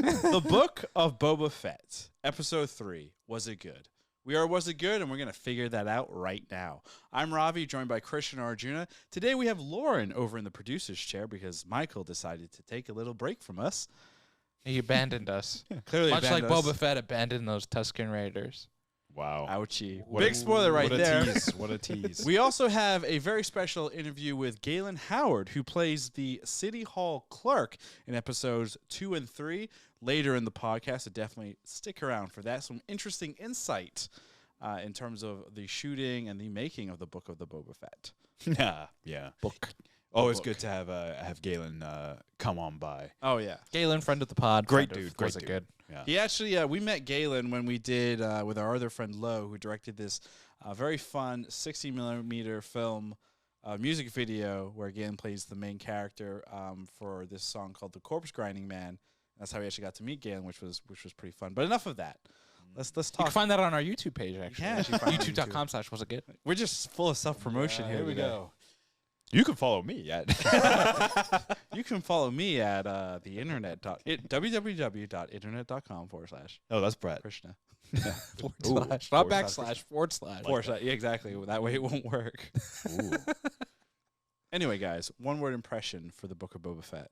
The Book of Boba Fett, Episode 3. Was it good? We are Was It Good, and we're going to figure that out right now. I'm Ravi, joined by Christian and Arjuna. Today we have Lauren over in the producer's chair because Michael decided to take a little break from us. He abandoned us. Clearly Much like abandoned us. Boba Fett abandoned those Tusken Raiders. Wow. Ouchie. Big spoiler right there. What a tease. What a tease. We also have a very special interview with Galen Howard, who plays the City Hall Clerk in episodes 2 and 3 later in the podcast. So definitely stick around for that. Some interesting insight in terms of the shooting and the making of the Book of the Boba Fett. Yeah. Book. Always good to have Galen come on by. Oh, yeah. Galen, friend of the pod. Great friend of dude, great Was It dude. Good? Yeah. He actually, we met Galen when we did with our other friend Lo, who directed this very fun 60mm film music video where Galen plays the main character for this song called "The Corpse Grinding Man." That's how we actually got to meet Galen, which was pretty fun. But enough of that. Let's You talk. can find that on our YouTube page, actually. Yeah, actually find it on YouTube.com/wasitgood. We're just full of self promotion here. Here we today. go. You can follow me at You can follow me at the internet www.internet.com / Oh, that's Brett. Krishna. Forward Ooh, slash. Not backslash. Forward slash. Yeah, exactly. That way it won't work. Ooh. Anyway, guys, one word impression for the Book of Boba Fett.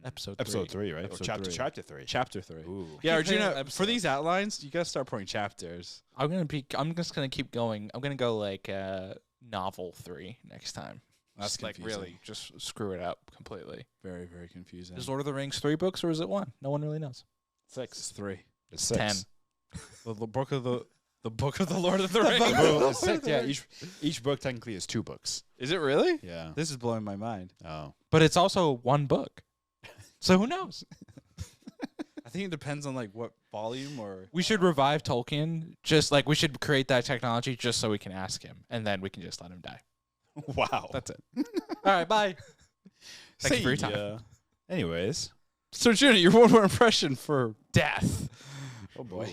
Episode Episode 3, right? Episode Chapter 3. Chapter 3. Chapter 3. Ooh. Yeah, Keep hitting Arjuna, for episodes. these outlines, you gotta start putting chapters. I'm just gonna keep going. I'm gonna go like novel 3 next time. That's Just like confusing. really just screw it up completely. Very, very confusing. Is Lord of the Rings 3 books or is it 1? No one really knows. It's 3. It's 6. 10. The Book of the Book of the Lord of the Rings. Well, it's 6. Yeah, each book technically is 2 books. Is it really? Yeah. This is blowing my mind. Oh. But it's also 1 book. So who knows? I think it depends on like what volume or. We should revive Tolkien. Just like we should create that technology just so we can ask him, and then we can just let him die. Wow. That's it. All right, bye. Thank you for your time. Yeah. Anyways. So, Arjuna, your one word impression for Death. oh boy,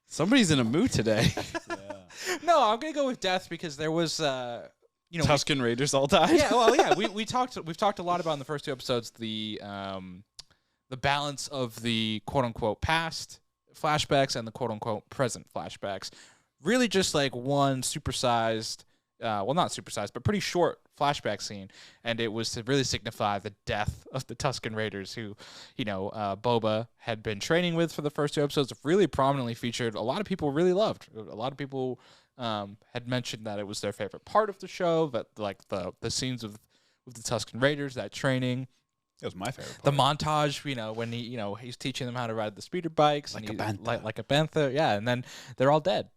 somebody's in a mood today. Yeah. No, I'm gonna go with death because there was, Tusken Raiders all died. yeah, well, yeah, we've talked a lot about in the first 2 episodes the balance of the quote unquote past flashbacks and the quote unquote present flashbacks. Really, just like one supersized. Well, not supersized, but pretty short flashback scene, and it was to really signify the death of the Tusken Raiders, who, Boba had been training with for the first 2 episodes. Really prominently featured. A lot of people really loved. A lot of people had mentioned that it was their favorite part of the show. That like the scenes with the Tusken Raiders, that training. It was my favorite part. The montage, when he's teaching them how to ride the speeder bikes, Like and a bantha. like a bantha, yeah, and then they're all dead.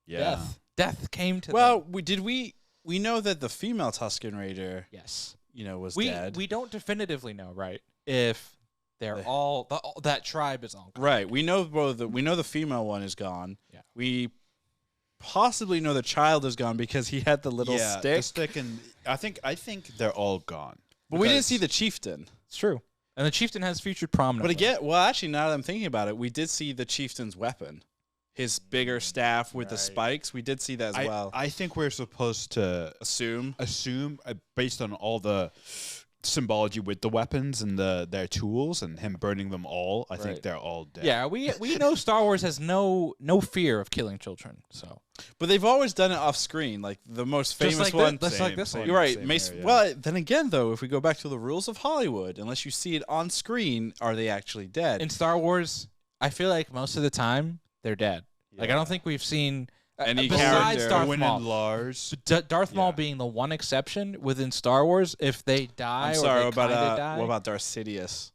Yeah. Death came to them. Well, we know that the female Tusken Raider, Yes. was We dead. we don't definitively know, right? If they're all that tribe is all gone. Right. We know the female one is gone. Yeah. We possibly know the child is gone because he had the little yeah, stick. The stick and I think they're all gone. But we didn't Because- see the chieftain. It's true. And the chieftain has featured prominently. But again, well, actually, now that I'm thinking about it, we did see the chieftain's weapon, his bigger staff with the Right. spikes. We did see that as well. I think we're supposed to Assume. based on all the symbology with the weapons and their tools and him burning them all. I Right. think they're all dead. yeah, we know Star Wars has no fear of killing children. So But they've always done it off screen. Like the most famous like one. Just like this one. You're right. Same Mace, here, yeah. Well, then again, though, if we go back to the rules of Hollywood, unless you see it on screen, are they actually dead? In Star Wars, I feel like most of the time they're dead. Like I don't think we've seen Any besides character. Darth Owen Maul. and Lars. Darth Maul Yeah. being the one exception within Star Wars. If they die, I'm sorry. or What they kinda about die. what about Darth Sidious?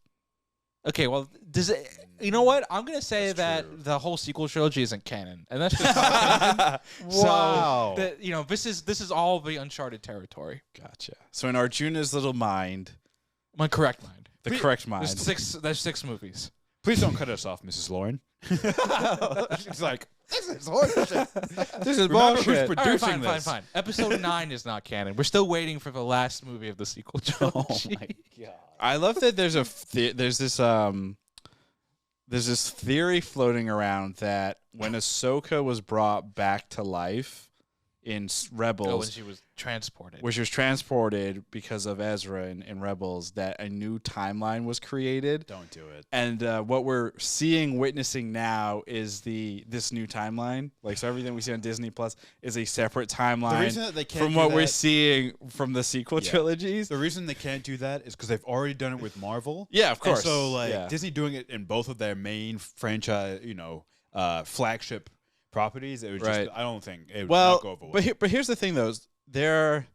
Okay, well, does it? You know what? I'm gonna say That's that true. the whole sequel trilogy isn't canon, and that's just my opinion. Wow. So this is all the uncharted territory. Gotcha. So in Arjuna's little mind, My correct mind. the correct mind. There's 6 movies. Please don't cut us off, Mrs. Lauren. She's like, this is This is Remember who's bullshit. producing All right, fine, this. fine. Episode 9 is not canon. We're still waiting for the last movie of the sequel trilogy. God. I love that there's this theory floating around that when Ahsoka was brought back to life, in Oh, Rebels. when she was transported. Which was transported because of Ezra in Rebels, that a new timeline was created. Don't do it. And what we're witnessing now is this new timeline. Like, so everything we see on Disney Plus is a separate timeline The reason that they can't from do what we're that- seeing from the sequel trilogies. The reason they can't do that is because they've already done it with Marvel. Yeah, of course. And so, like, Yeah. Disney doing it in both of their main franchise, flagship properties, it was Right. just, I don't think it would Well, not go over well. but here's the thing, though. They're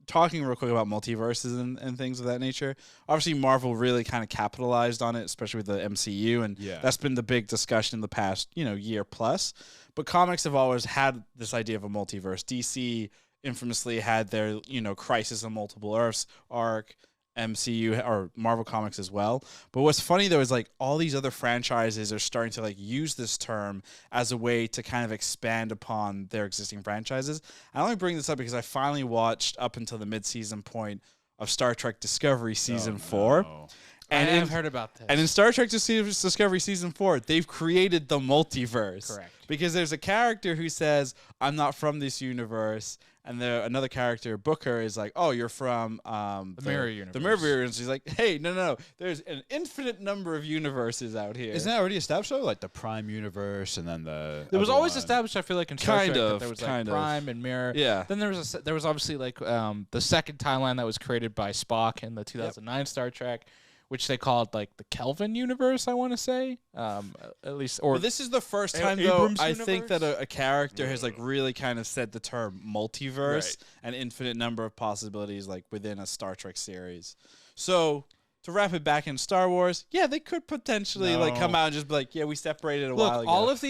talking real quick about multiverses and things of that nature. Obviously, Marvel really kind of capitalized on it, especially with the MCU, and Yeah. that's been the big discussion in the past, year plus. But comics have always had this idea of a multiverse. DC infamously had their, Crisis on Multiple Earths arc. MCU or Marvel Comics as well. But what's funny though is like all these other franchises are starting to like use this term as a way to kind of expand upon their existing franchises. I only bring this up because I finally watched up until the mid-season point of Star Trek Discovery season 4. No. And I've heard about this. And in Star Trek Discovery season 4, they've created the multiverse. Correct. Because there's a character who says, "I'm not from this universe." And another character, Booker, is like, "Oh, you're from the mirror universe." The mirror universe. He's like, "Hey, no. There's an infinite number of universes out here." Isn't that already established though? Like the Prime universe and then the. It was other always one. established. I feel like in Star Kind Trek of, that there was kind like of. Prime and Mirror. Yeah. Then there was obviously like the second timeline that was created by Spock in the 2009 Star Trek, which they called like the Kelvin universe. I want to say, at least. Or But this is the first time, Abrams though, I think that universe? a character has like really kind of said the term multiverse, Right. an infinite number of possibilities like within a Star Trek series. So to wrap it back in Star Wars, yeah, they could potentially like come No. out and just be like, yeah, we separated a while Look, ago. all of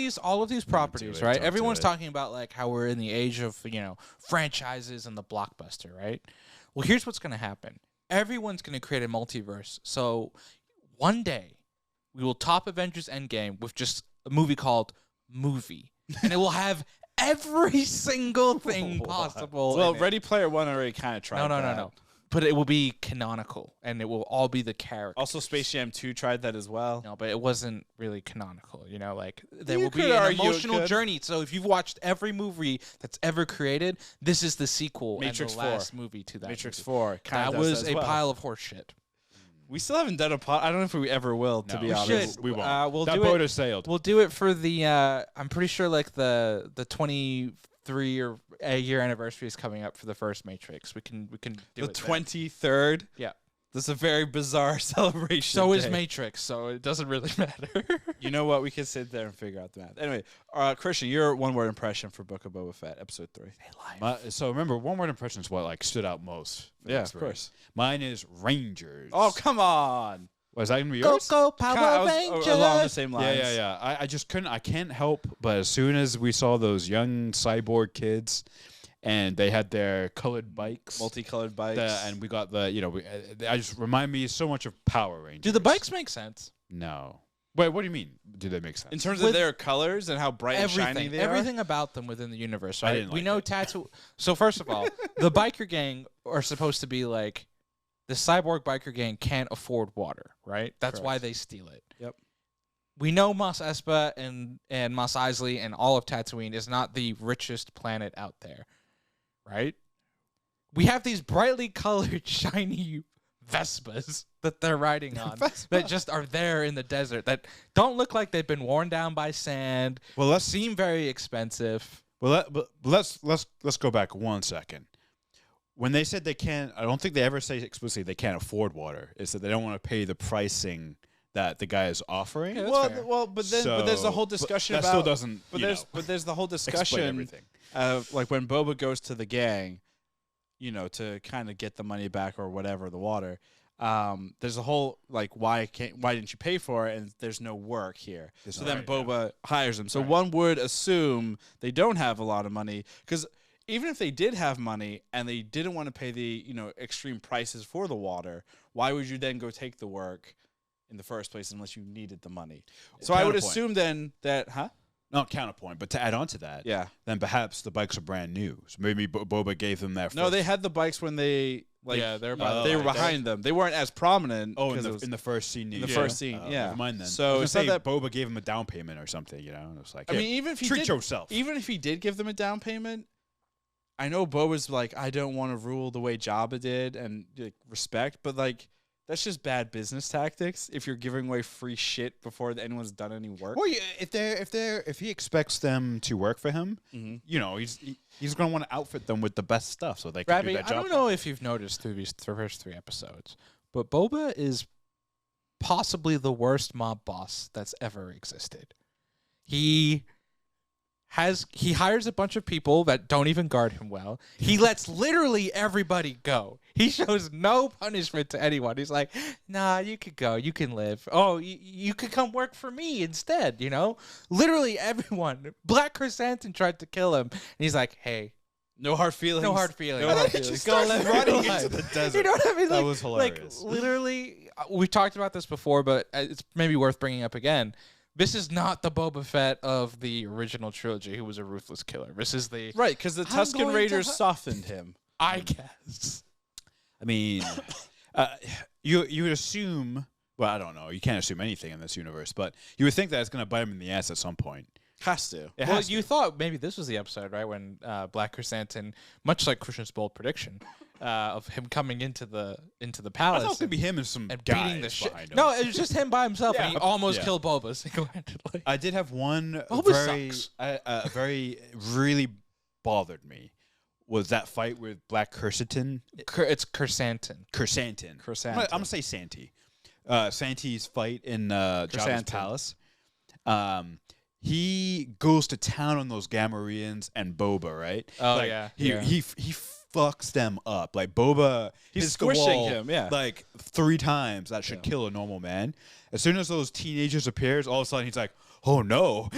these properties, it, right? don't do Everyone's it. talking about like how we're in the age of franchises and the blockbuster, right? Well, here's what's going to happen. Everyone's going to create a multiverse. So one day we will top Avengers Endgame with just a movie called Movie, and it will have every single thing possible. well, in it. Ready Player One already kind of tried that. No. But it will be canonical, and it will all be the characters. Also, Space Jam 2 tried that as well. No, but it wasn't really canonical. Like there You will be could an argue it emotional could. journey. So if you've watched every movie that's ever created, this is the sequel Matrix and the 4. last movie to that. Matrix movie. 4 kind That of was as a well. pile of horse shit. We still haven't done a pod. I don't know if we ever will, to No, be we honest. should. We won't. We'll that do boat it. has sailed. We'll do it for the. I'm pretty sure like the 23 or a year anniversary is coming up for the first Matrix. We can do The it. then. 23rd. Yeah. That's a very bizarre celebration. So is day. Matrix. So it doesn't really matter. You know what? We can sit there and figure out the math. Anyway, Christian, your one-word impression for Book of Boba Fett, Episode 3. So remember, one word impression is what like stood out most. for Yeah, this of three. course. Mine is Rangers. Oh, come on. Was that gonna be yours? Go Kinda, Power I was Rangers. along the same Yeah, lines. yeah. I just couldn't. I can't help. But as soon as we saw those young cyborg kids, and they had their colored bikes, Multicolored bikes. and we got the I just remind me so much of Power Rangers. Do the bikes make sense? No. Wait, what do you mean? Do they make sense? in terms With of their colors and how bright and shiny they are. Everything about them within the universe, I right? didn't We like know it. tattoo. So first of all, the biker gang are supposed to be like the cyborg biker gang can't afford water, right? That's why Correct. they steal it. Yep. We know Mos Espa and Mos Eisley and all of Tatooine is not the richest planet out there, right? We have these brightly colored, shiny Vespas that they're riding on that just are there in the desert that don't look like they've been worn down by sand. Well, let's Seem very expensive. but let's go back 1 second. When they said they can't, I don't think they ever say explicitly they can't afford water. It's that they don't want to pay the pricing that the guy is offering. Yeah, that's well, fair. but there's the whole but discussion that about. still doesn't. But you there's the whole explain discussion everything. of like when Boba goes to the gang, to kind of get the money back or whatever, the water. There's a whole like why didn't you pay for it? And there's no work here. So then Right, Boba hires him. So Right. one would assume they don't have a lot of money because even if they did have money and they didn't want to pay the extreme prices for the water, why would you then go take the work in the first place unless you needed the money? So I would Counterpoint. assume then that Not counterpoint, but to add on to that, yeah. then perhaps the bikes are brand new. So maybe Boba gave them their. No, first- they had the bikes when they Yeah, they're they were behind them. They weren't as prominent. Oh, 'cause in it was- the first scene. in the first scene, yeah. Never mind then. So I was it's gonna not say that- Boba gave him a down payment or something. And it's like, I hey, mean, even if he treat did, yourself. even if he did give them a down payment, I know Boba's like, I don't want to rule the way Jabba did and like, respect, but like that's just bad business tactics. If you're giving away free shit before anyone's done any work. Well, yeah, if he expects them to work for him, you know, he's going to want to outfit them with the best stuff so they can do Ravi, that job. I don't know if you've noticed through these first 3 episodes, but Boba is possibly the worst mob boss that's ever existed. He hires a bunch of people that don't even guard him well. He lets literally everybody go. He shows no punishment to anyone. He's like, nah, you could go. You can live. Oh, you could come work for me instead, you know? Literally everyone. Black Chrysanthemum tried to kill him. And he's like, hey, No hard feelings. no hard feelings. No hard Go feelings. live running your into life. the desert. You know what I mean? That Like, was hilarious. Like, literally, we've talked about this before, but it's maybe worth bringing up again. This is not the Boba Fett of the original trilogy who was a ruthless killer. This is the... Right, because the Tusken going to Raiders hu- softened him. I guess. I mean, you would assume. Well, I don't know. You can't assume anything in this universe, but you would think that it's going to bite him in the ass at some point. Has to. It Well, has you to. thought maybe this was the episode, right, when Black Chrysanthemum, much like Christian's bold prediction of him coming into the I palace thought it could be him and some and guys beating the shit. behind him. No, it was just him by himself, and he almost Yeah. killed Boba single-handedly. I did have one Boba sucks. very really bothered me was that fight with Black Chrysanthemum. It's Chrysanthemum. Chrysanthemum. Chrysanthemum. I'm gonna say Santi. Santi's fight in Jabba's Chrysanthemum. palace. He goes to town on those Gamorreans and Boba, right? Oh, Like, yeah, He yeah. he fucks them up. Like Boba, He's hits the squishing wall, him, yeah. like 3 times. That should kill a normal man. As soon as those teenagers appears, all of a sudden he's like, "Oh no!"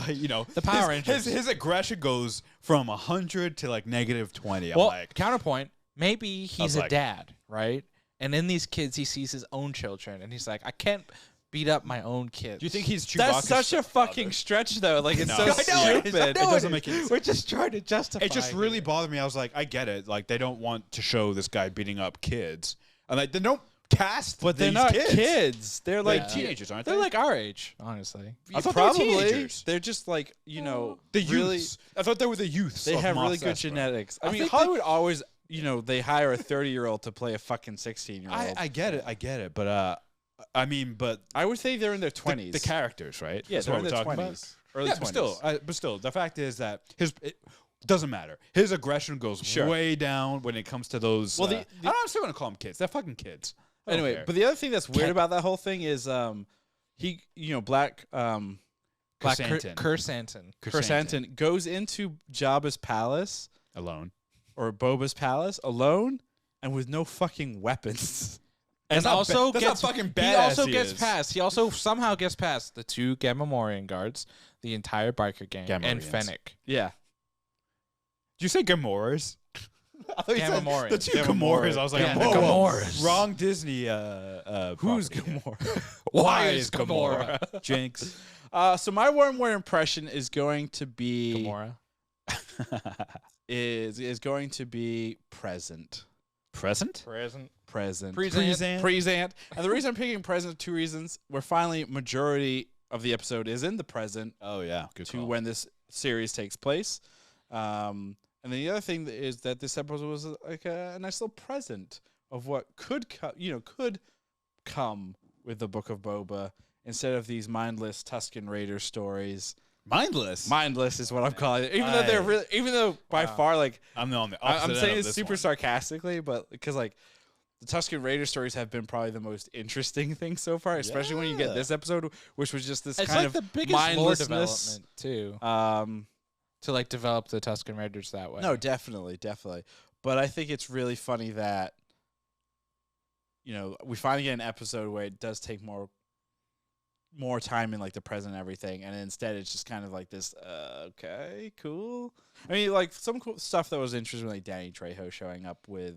You know, The Power his, Rangers. His aggression goes from 100 to like -20. I'm Well, like, counterpoint, maybe he's a like- dad, right? And in these kids, he sees his own children, and he's like, I can't beat up my own kids. do you think he's Chewbacca's That's such a stepfather? fucking stretch, though. Like, it's No. so I know it stupid. is. I know it doesn't make any sense. We're just trying to justify It just really bothered me. I was like, I get it. Like, they don't want to show this guy beating up kids. And like, they don't cast But they're these not kids. kids. They're like Like teenagers, aren't they? They're like our age, honestly. I thought they were probably. teenagers. They're just like, you know, The really. youths. I thought they were the youths. They of have really Mos good Espa. genetics. I I mean, think Hollywood always, you know, they hire a 30-year-old to play a fucking 16-year-old. I get it. I get it. But I mean, but I would say they're in their the, 20s. the characters, right? Yeah, That's they're what in we're their talking 20s. about. Early Yeah, 20s. but still, the fact is that it doesn't matter. His aggression goes Sure. way down when it comes to those. Well, I don't still want to call them kids. They're fucking kids. I don't Anyway, care. but the other thing that's weird about that whole thing is he, you know, Black Chrysanthemum. Chrysanthemum. Chrysanthemum goes into Jabba's palace alone. or Boba's palace alone and with no fucking weapons. And not also ba- that's gets not fucking He badass also he gets is. past. He also somehow gets past the 2 Gamorrean guards, the entire biker gang, and Gamorreans. Fennec. Yeah. Did you say Gamoras? I thought you said Gamorreans. the 2 Gamorreans. Gamoras. I was like, Yeah, the whoa, whoa. Gamoras. Wrong Disney. Who's property here. Gamora? Why is Gamora? Jinx. So my one word impression is going to be Gamora. is going to be present. Present? Present. Present. Present. Present. And the reason I'm picking present, 2 reasons. We're finally majority of the episode is in the present Oh, yeah. Good to call. when this series takes place. And then the other thing is that this episode was like a nice little present of what could come with the Book of Boba instead of these mindless Tusken Raider stories. Mindless. Mindless is what I'm calling it. Even though they're really, even though by far, like, I'm on the I'm opposite end saying of this this super one. sarcastically, but because like the Tusken Raider stories have been probably the most interesting thing so far, especially when you get Yeah. this episode, which was just this It's kind like of the biggest lore mindlessness. development too, to like develop the Tusken Raiders that way. No, definitely. But I think it's really funny that, you know, we finally get an episode where it does take more time in like the present and everything, and instead it's just kind of like this. Okay, cool. I mean, like some cool stuff that was interesting, like Danny Trejo showing up with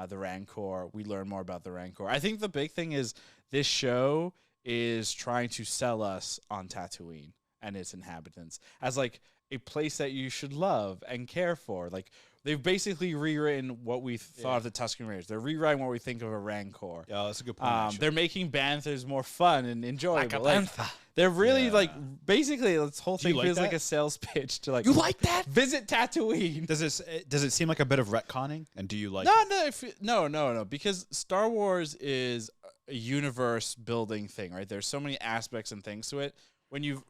the Rancor. We learn more about the Rancor. I think the big thing is this show is trying to sell us on Tatooine and its inhabitants as like a place that you should love and care for. Like They've basically rewritten what we thought of the Tusken Raiders. They're rewriting what we think of a Rancor. Yeah, that's a good point. They're making banthas more fun and enjoyable. Like a bantha. They're really basically this whole thing like feels that? like a sales pitch to You like that? visit Tatooine. Does it seem like a bit of retconning? And do you like? No, because Star Wars is a universe building thing, right? There's so many aspects and things to it. When you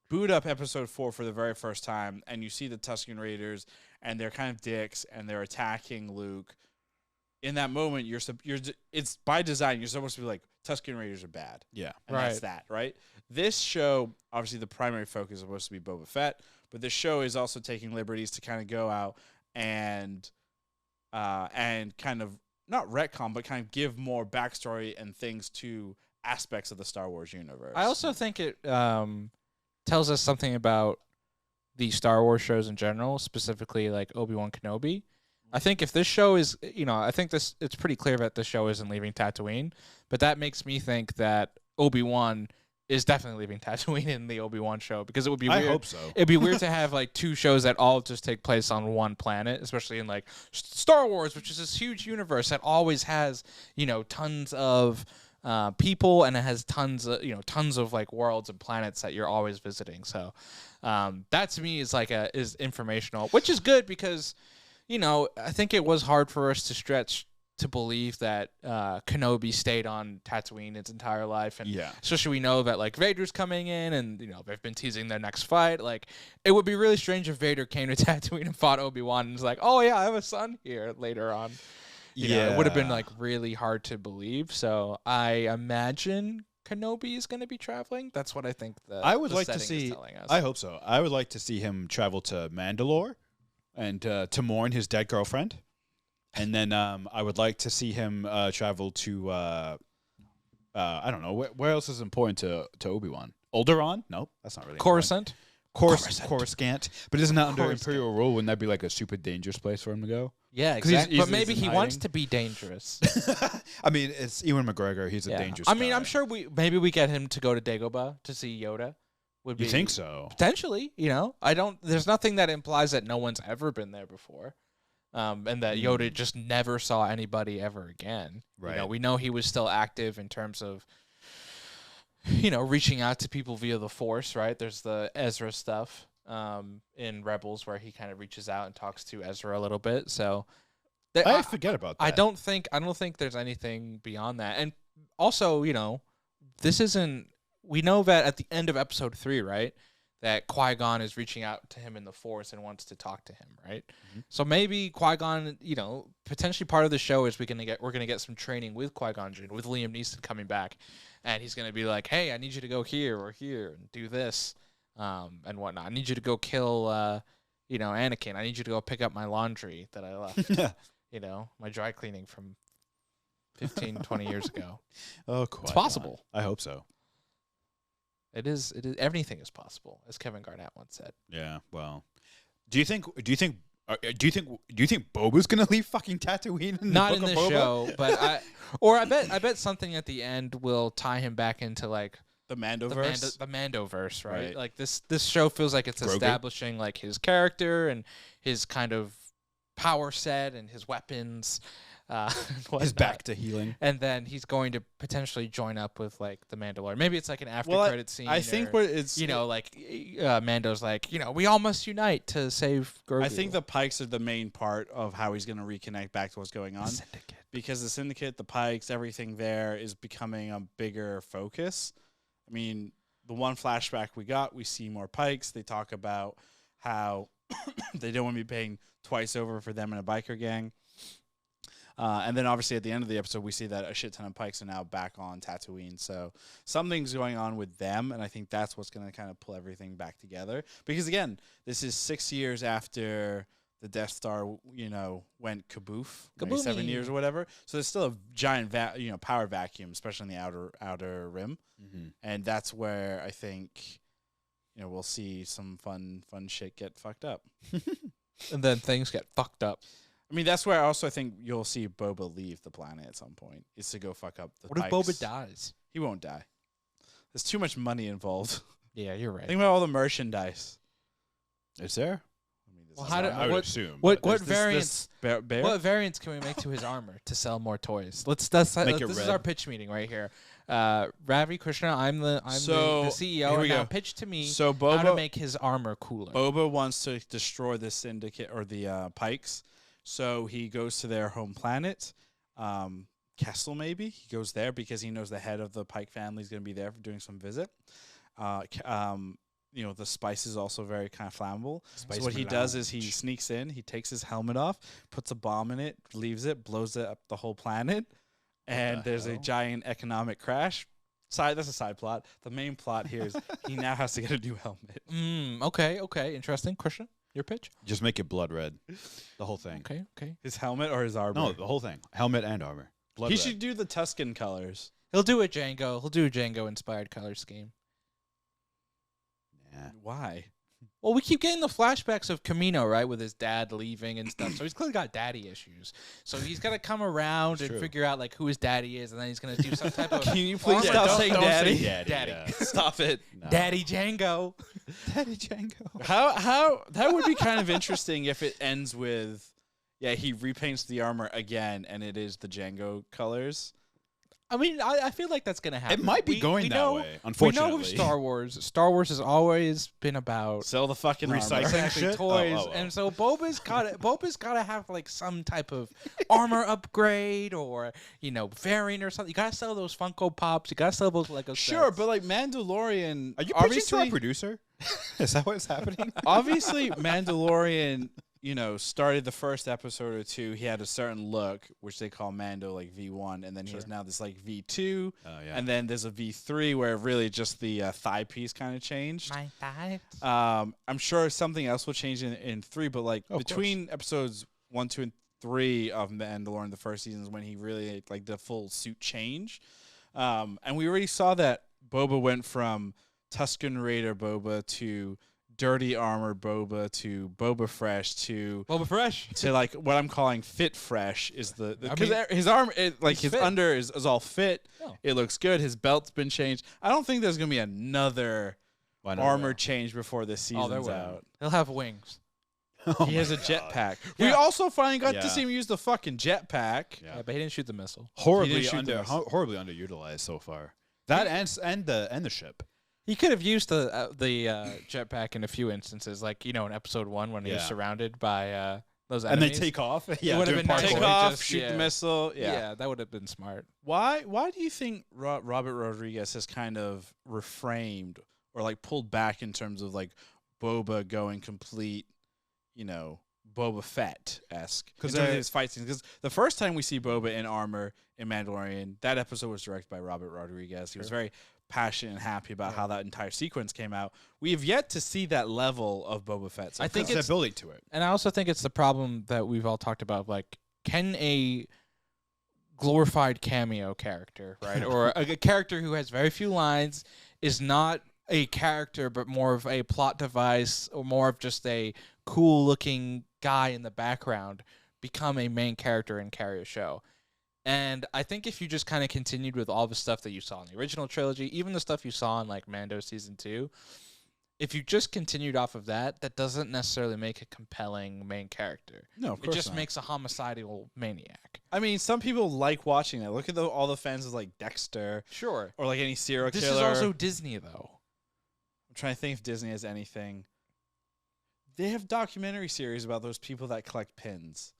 boot up Episode 4 for the very first time and you see the Tusken Raiders and they're kind of dicks and they're attacking Luke, in that moment it's by design. You're supposed to be like, Tusken Raiders are bad. Yeah, And that's that, right? This show, obviously, the primary focus is supposed to be Boba Fett, but this show is also taking liberties to kind of go out and kind of not retcon, but kind of give more backstory and things to aspects of the Star Wars universe. I also think it tells us something about the Star Wars shows in general, specifically like Obi-Wan Kenobi. I think if this show is, I think it's pretty clear that the show isn't leaving Tatooine, but that makes me think that Obi-Wan is definitely leaving Tatooine in the Obi-Wan show, because it would be weird. I hope so. It'd be weird to have like two shows that all just take place on one planet, especially in like Star Wars, which is this huge universe that always has, tons of people, and it has tons of like worlds and planets that you're always visiting. So that to me is is informational, which is good because I think it was hard for us to stretch to believe that Kenobi stayed on Tatooine its entire life, and especially we know that like Vader's coming in, and they've been teasing their next fight. Like, it would be really strange if Vader came to Tatooine and fought Obi-Wan and was like, oh yeah, I have a son here later on. It would have been like really hard to believe. So I imagine Kenobi is going to be traveling. That's what I think. I would like to setting see. is telling us. I hope so. I would like to see him travel to Mandalore and to mourn his dead girlfriend. And then I would like to see him travel to, I don't know, where else is important to Obi-Wan? Alderaan? No, that's not really Coruscant? Coruscant. But isn't that under Imperial rule? Wouldn't that be like a super dangerous place for him to go? Yeah, exactly. But maybe he wants to be dangerous. I mean, it's Ewan McGregor. He's a dangerous I mean, guy. I'm sure we get him to go to Dagobah to see Yoda. You think so? Potentially, there's nothing that implies that no one's ever been there before. And that Yoda just never saw anybody ever again. Right. We know he was still active in terms of, reaching out to people via the Force, right? There's the Ezra stuff in Rebels where he kind of reaches out and talks to Ezra a little bit. So I forget about that. I don't think there's anything beyond that. And also, this isn't. We know that at the end of Episode 3, right? That Qui-Gon is reaching out to him in the Force and wants to talk to him, right? Mm-hmm. So maybe Qui-Gon, potentially part of the show is we're gonna get some training with Qui-Gon Jinn, with Liam Neeson coming back, and he's gonna be like, hey, I need you to go here or here and do this, and whatnot. I need you to go kill, Anakin. I need you to go pick up my laundry that I left, my dry cleaning from 15, 20 years ago. Oh, it's possible. I hope so. It is. Everything is possible, as Kevin Garnett once said. Yeah. Well, do you think Boba's gonna leave fucking Tatooine? Not in this show, but I bet something at the end will tie him back into like the Mandoverse. The Mandoverse, right? Like this show feels like it's Grogu? establishing like his character and his kind of power set and his weapons. His back to healing, and then he's going to potentially join up with like the Mandalorian. Maybe it's like an after credit scene. I think what it's Mando's like we all must unite to save Grogu. I think the Pikes are the main part of how he's going to reconnect back to what's going on. The Syndicate. Because the Syndicate, the Pikes, everything there is becoming a bigger focus. I mean, the one flashback we see more Pikes. They talk about how they don't want to be paying twice over for them in a biker gang. And then obviously at the end of the episode, we see that a shit ton of Pikes are now back on Tatooine. So something's going on with them, and I think that's what's going to kind of pull everything back together. Because again, this is 6 years after the Death Star, went kaboof, 7 years or whatever. So there's still a giant, power vacuum, especially in the outer rim, and that's where I think, we'll see some fun shit get fucked up, and then things get fucked up. I mean, that's where I also think you'll see Boba leave the planet at some point, is to go fuck up the What if Pikes. Boba dies? He won't die. There's too much money involved. Yeah, you're right. Think about all the merchandise. Is there? I mean, this. Well, design. I would assume. What but- variants? Bear? What variants can we make to his armor to sell more toys? This Make it is red. our pitch meeting right here. Ravi Krishna, I'm the CEO. here we And now go. pitch to me So how to Boba make his armor cooler. Boba wants to destroy the Syndicate or the Pikes, so he goes to their home planet, Kessel. Maybe he goes there because he knows the head of the Pike family is going to be there for doing some visit. The spice is also very kind of flammable. So what he does is he sneaks in, he takes his helmet off, puts a bomb in it, leaves it, blows it up the whole planet, and there's a giant economic crash. That's a side plot. The main plot here is he now has to get a new helmet. Okay, interesting. Christian, your pitch? Just make it blood red. The whole thing. Okay. His helmet or his armor? No, the whole thing. Helmet and armor. Blood He red. should do the Tuscan colors. He'll do a Django. He'll do a Django-inspired color scheme. Yeah. Why? Well, we keep getting the flashbacks of Camino, right, with his dad leaving and stuff. So he's clearly got daddy issues. So he's got to come around and figure out like who his daddy is, and then he's gonna do some type of. Can you please armor- stop don't- saying don't daddy? say daddy. Yeah. Stop it. No. Daddy Django. Daddy Django. How that would be kind of interesting if it ends with, he repaints the armor again and it is the Django colors. I mean, I feel like that's gonna happen. It might be going that way, unfortunately. We know with Star Wars. Star Wars has always been about Sell the fucking Recycling armor. exactly shit? toys, Oh. and so Boba's got to have like some type of armor upgrade or variant or something. You gotta sell those Funko Pops. You gotta sell those Lego. Sure, sets. but like Mandalorian, Are you pitching to obviously, our producer? Is that what's happening? obviously Mandalorian, started the first episode or two. He had a certain look, which they call Mando like V1, and then he has now this like V2, and then there's a V3 where really just the thigh piece kind of changed. My thighs. I'm sure something else will change in 3, but like between episodes 1, 2, and 3 of Mandalorian, the first season is when he really like the full suit change. And we already saw that Boba went from Tusken Raider Boba to dirty armor Boba to Boba Fresh to Boba Fresh. to like what I'm calling fit fresh is the I because mean, his arm like he's his fit. under is all fit. Oh. It looks good. His belt's been changed. I don't think there's gonna be another armor change before this season's out. He'll have wings. He has a jetpack. Yeah. We also finally got to Yeah. see him use the fucking jetpack. Yeah, but he didn't shoot the missile. Horribly He didn't shoot the missile. horribly underutilized so far. That and the ship. He could have used the jetpack in a few instances, like in episode 1 when he was Yeah. surrounded by those And they enemies. take off. would've doing been nice. parkour. Take Or off, just- shoot yeah. the missile. Yeah, that would have been smart. Why do you think Robert Rodriguez has kind of reframed or like pulled back in terms of like Boba going complete, Boba Fett-esque? Because his fight scenes. Because the first time we see Boba in armor in Mandalorian, that episode was directed by Robert Rodriguez. He was very passionate and happy about how that entire sequence came out. We have yet to see that level of Boba Fett. So I think Because it's they're building to it. And I also think it's the problem that we've all talked about. Like, can a glorified cameo character, right, or a character who has very few lines, is not a character but more of a plot device or more of just a cool-looking guy in the background, become a main character and carry a show? And I think if you just kind of continued with all the stuff that you saw in the original trilogy, even the stuff you saw in like Mando season 2, if you just continued off of that, that doesn't necessarily make a compelling main character. No, of It course just not. makes a homicidal maniac. I mean, some people like watching that. Look at all the fans of like Dexter Sure. or like any serial This killer. is also Disney, though. I'm trying to think if Disney has anything. They have documentary series about those people that collect pins.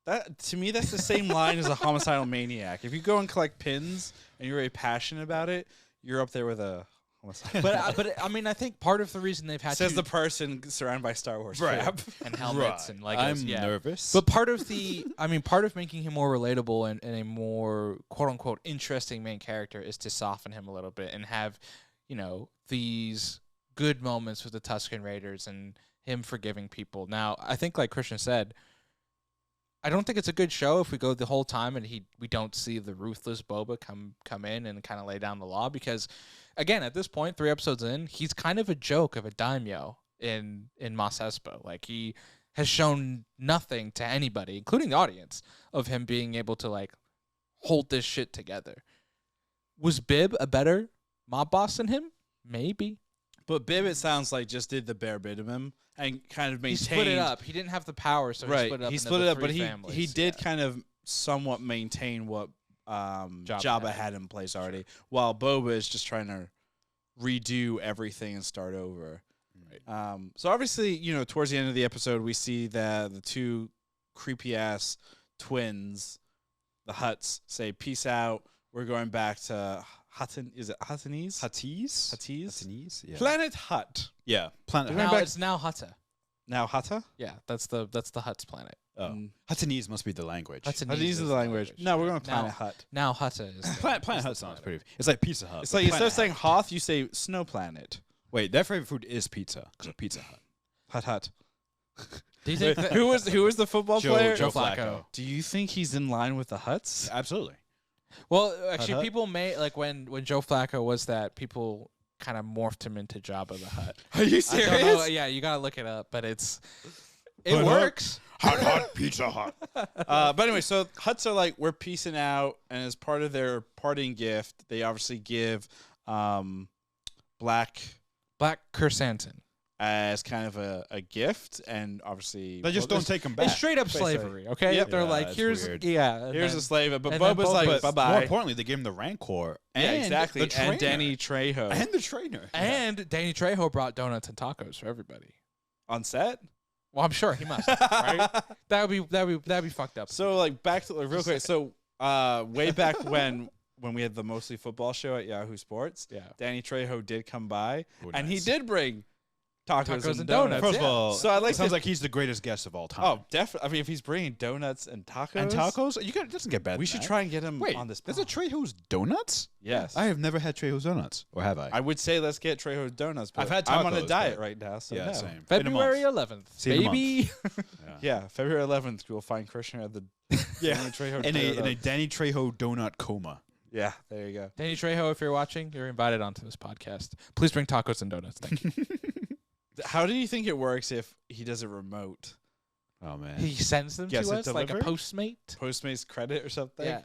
That to me, that's the same line as a homicidal maniac. If you go and collect pins and you're very passionate about it, you're up there with a homicidal. But I mean, I think part of the reason they've had Says to the person surrounded by Star Wars Right. crap. and helmets and Legos. I'm yeah. nervous. But part of part of making him more relatable and a more quote unquote interesting main character is to soften him a little bit and have, these good moments with the Tusken Raiders and him forgiving people. Now, I think like Christian said, I don't think it's a good show if we go the whole time and we don't see the ruthless Boba come in and kind of lay down the law, because again, at this point, 3 episodes in, he's kind of a joke of a daimyo in Mos Espa. Like, he has shown nothing to anybody, including the audience, of him being able to like hold this shit together. Was Bib a better mob boss than him? Maybe. But Bib, it sounds like, just did the bare minimum and kind of He maintained. split it up. He didn't have the power, so Right. he split it up. He into split the it up, three but he families. did Yeah. kind of somewhat maintain what Jabba Jabba had. had in place already, while Boba is just trying to redo everything and start over. So obviously, towards the end of the episode, we see that the two creepy ass twins, the Hutts, say, "Peace out. We're going back to Hutton. Is it Huttonese? Hutties? Hutties? Huttonese? Yeah. Planet Hut. Yeah. Planet Now Hut. it's now Hutta. Now Hutta? Yeah, that's the Hutt's planet. Oh. Mm. Huttonese must be the language. Huttonese Huttonese is the language. No, we're going to Planet Hut. Now Hutta is Planet Hut sounds pretty. It's like Pizza Hut. It's but like instead of Planet saying Hut. Hoth, you say Snow Planet. Wait, their favorite food is pizza because of Pizza Hut. Hut Hut. Do you think that, who was the football player? Joe Flacco. Do you think he's in line with the Hutts? Absolutely. Well, actually, Hut? people may like when Joe Flacco was that, people kind of morphed him into Jabba the Hutt. Are you I don't know. Yeah, you gotta look it up, but it Hut. works. Hot Pizza Hut. But anyway, so Hutts are like, we're peacing out, and as part of their parting gift, they obviously give Black Black Chrysanthemum. as kind of a gift, and obviously They just don't take them back. It's straight up Basically. slavery, okay? Yep. They're Yeah, like, it's here's weird. and Here's then- a slave, but and then Boba's Boba's- like, But bye bye. more importantly, they gave him the Rancor. Yeah, and exactly. The trainer. And Danny Trejo And the trainer. And Danny Trejo brought donuts and tacos for everybody. on set. Well, I'm sure he must, right? That'd be fucked up. So like back to real quick. So way back when we had the Mostly Football show at Yahoo Sports, Yeah. Danny Trejo did come by, Oh, and he nice. did bring tacos, Tacos and and donuts. donuts. First of Yeah. all, So I like it sounds to- like he's the greatest guest of all time. Oh, definitely. I mean, if he's bringing donuts and tacos, and tacos? It doesn't get better. we than should that. try and get him Wait, on this. there's a pod. Trejo's Donuts? Yes, I have never had Trejo's Donuts. Or have I? I would say let's get Trejo's donuts. But I've had I'm on a tacos, diet but- right now, so yeah, no. same. In a February month. 11th, See you in a month. baby. Yeah, February 11th, you'll find Christian at the Yeah. Danny Trejo In a donut. Danny Trejo donut coma. Yeah, there you go. Danny Trejo, if you're watching, you're invited onto this podcast. Please bring tacos and donuts. Thank you. How do you think it works if he does a remote Oh man. He sends them Gets to it us like a delivered? Postmate. Postmates credit or something? Yeah.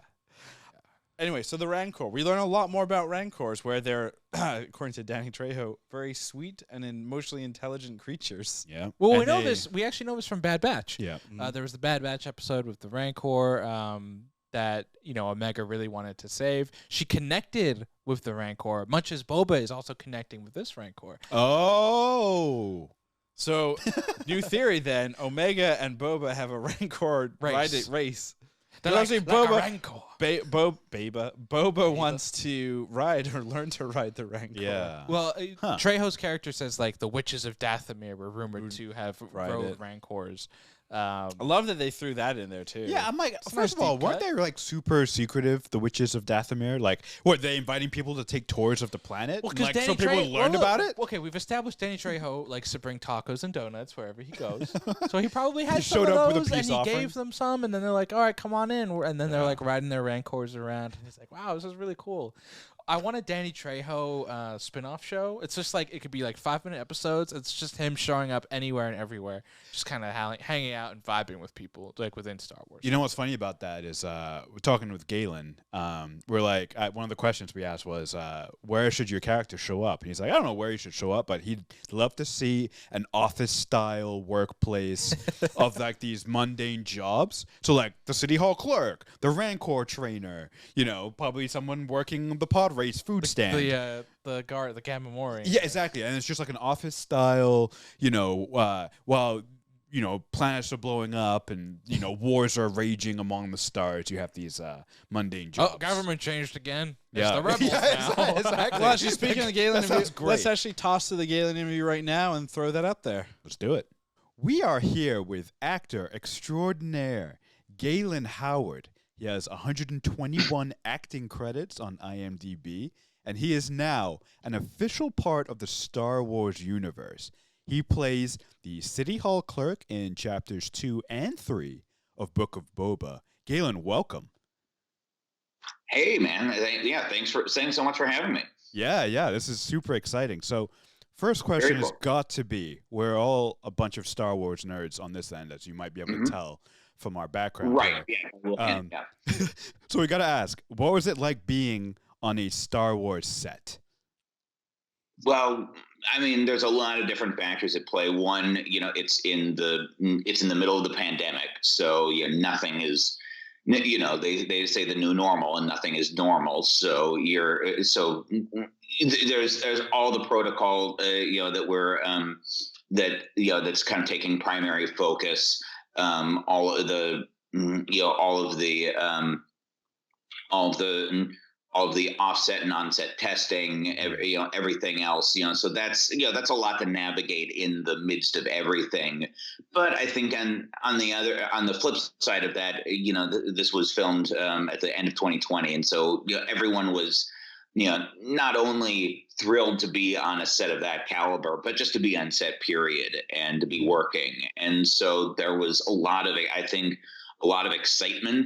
Anyway, so the Rancor. We learn a lot more about Rancors, where they're, according to Danny Trejo, very sweet and emotionally intelligent creatures. Yeah. Well, we And know they- this. We actually know this from Bad Batch. Yeah. There was the Bad Batch episode with the Rancor that Omega really wanted to save. She connected with the Rancor, much as Boba is also connecting with this Rancor. Oh. So, new theory then: Omega and Boba have a Rancor Race. race. They're But like, actually, like a Boba, Rancor. Boba wants to ride or learn to ride the Rancor. Yeah. Well, Huh. Trejo's character says like the witches of Dathomir were rumored to have ride rode it. Rancors. I love that they threw that in there too. Yeah, I'm like, It's a first nice of all, deep weren't cut. they like super secretive, the witches of Dathomir? Like, what, they inviting people to take tours of the planet? Well, And, because like, Danny so people Trejo learn about it? Okay, we've established Danny Trejo likes to bring tacos and donuts wherever he goes. So he probably He had some showed of up with a those, and peace he offering. gave them some, and then they're like, "All right, come on in," and then they're Yeah. like riding their Rancors around, and he's like, "Wow, this is really cool." I want a Danny Trejo spin-off show. It's just like it could be like 5-minute episodes. It's just him showing up anywhere and everywhere, just kind of hanging out and vibing with people, like within Star Wars. You know what's funny about that is we're talking with Galen. We're like, one of the questions we asked was, where should your character show up? And he's like, I don't know where he should show up, but he'd love to see an office-style workplace of like these mundane jobs. So like the city hall clerk, the Rancor trainer, probably someone working the pod race food stand. the guard, the Gamma Mori. Yeah, exactly. And it's just like an office style, while planets are blowing up and wars are raging among the stars. You have these mundane jobs. Oh, government changed again. Yeah. It's the rebels Yeah, now. exactly. Well, actually, speaking of the Galen That interview, sounds great. let's actually toss to the Galen interview right now and throw that up there. Let's do it. We are here with actor extraordinaire Galen Howard. He has 121 acting credits on IMDb, and he is now an official part of the Star Wars universe. He plays the City Hall Clerk in chapters 2 and 3 of Book of Boba. Galen, welcome. Hey, man. Thanks so much for having me. Yeah, this is super exciting. So, first question Very has cool. got to be, we're all a bunch of Star Wars nerds on this end, as you might be able to tell from our background. Right. here. Yeah. Yeah. So we got to ask, what was it like being on a Star Wars set? Well, I mean, there's a lot of different factors at play. One, it's in the middle of the pandemic, so nothing is, they say the new normal, and nothing is normal. So there's all the protocol, that we're that's kind of taking primary focus. All of the all of the offset and onset testing, everything else, so that's a lot to navigate in the midst of everything. But I think on the flip side of that, this was filmed at the end of 2020, and so everyone was not only thrilled to be on a set of that caliber, but just to be on set, period, and to be working. And so there was a lot of excitement,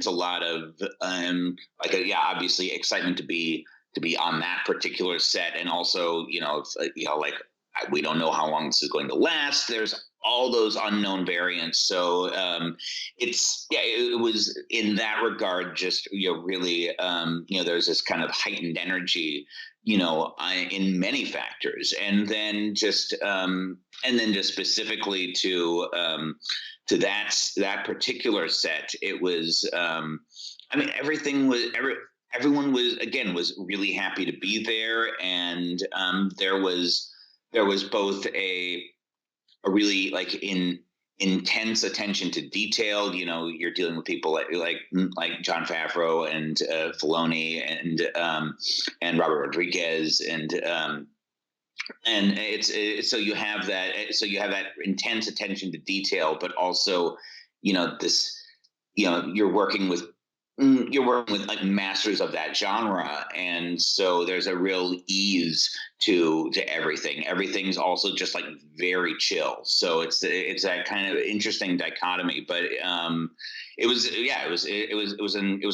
a lot of obviously excitement to be on that particular set, and also we don't know how long this is going to last. There's all those unknown variants, so it was in that regard just really there's this kind of heightened energy in many factors, and then just specifically to that particular set, it was everyone was really happy to be there, and there was both a really intense attention to detail. You're dealing with people like Jon Favreau and Filoni and Robert Rodriguez, and so you have that intense attention to detail, but also you're working with like masters of that genre, and so there's a real ease to everything. Everything's also just like very chill, so it's that kind of interesting dichotomy. But it was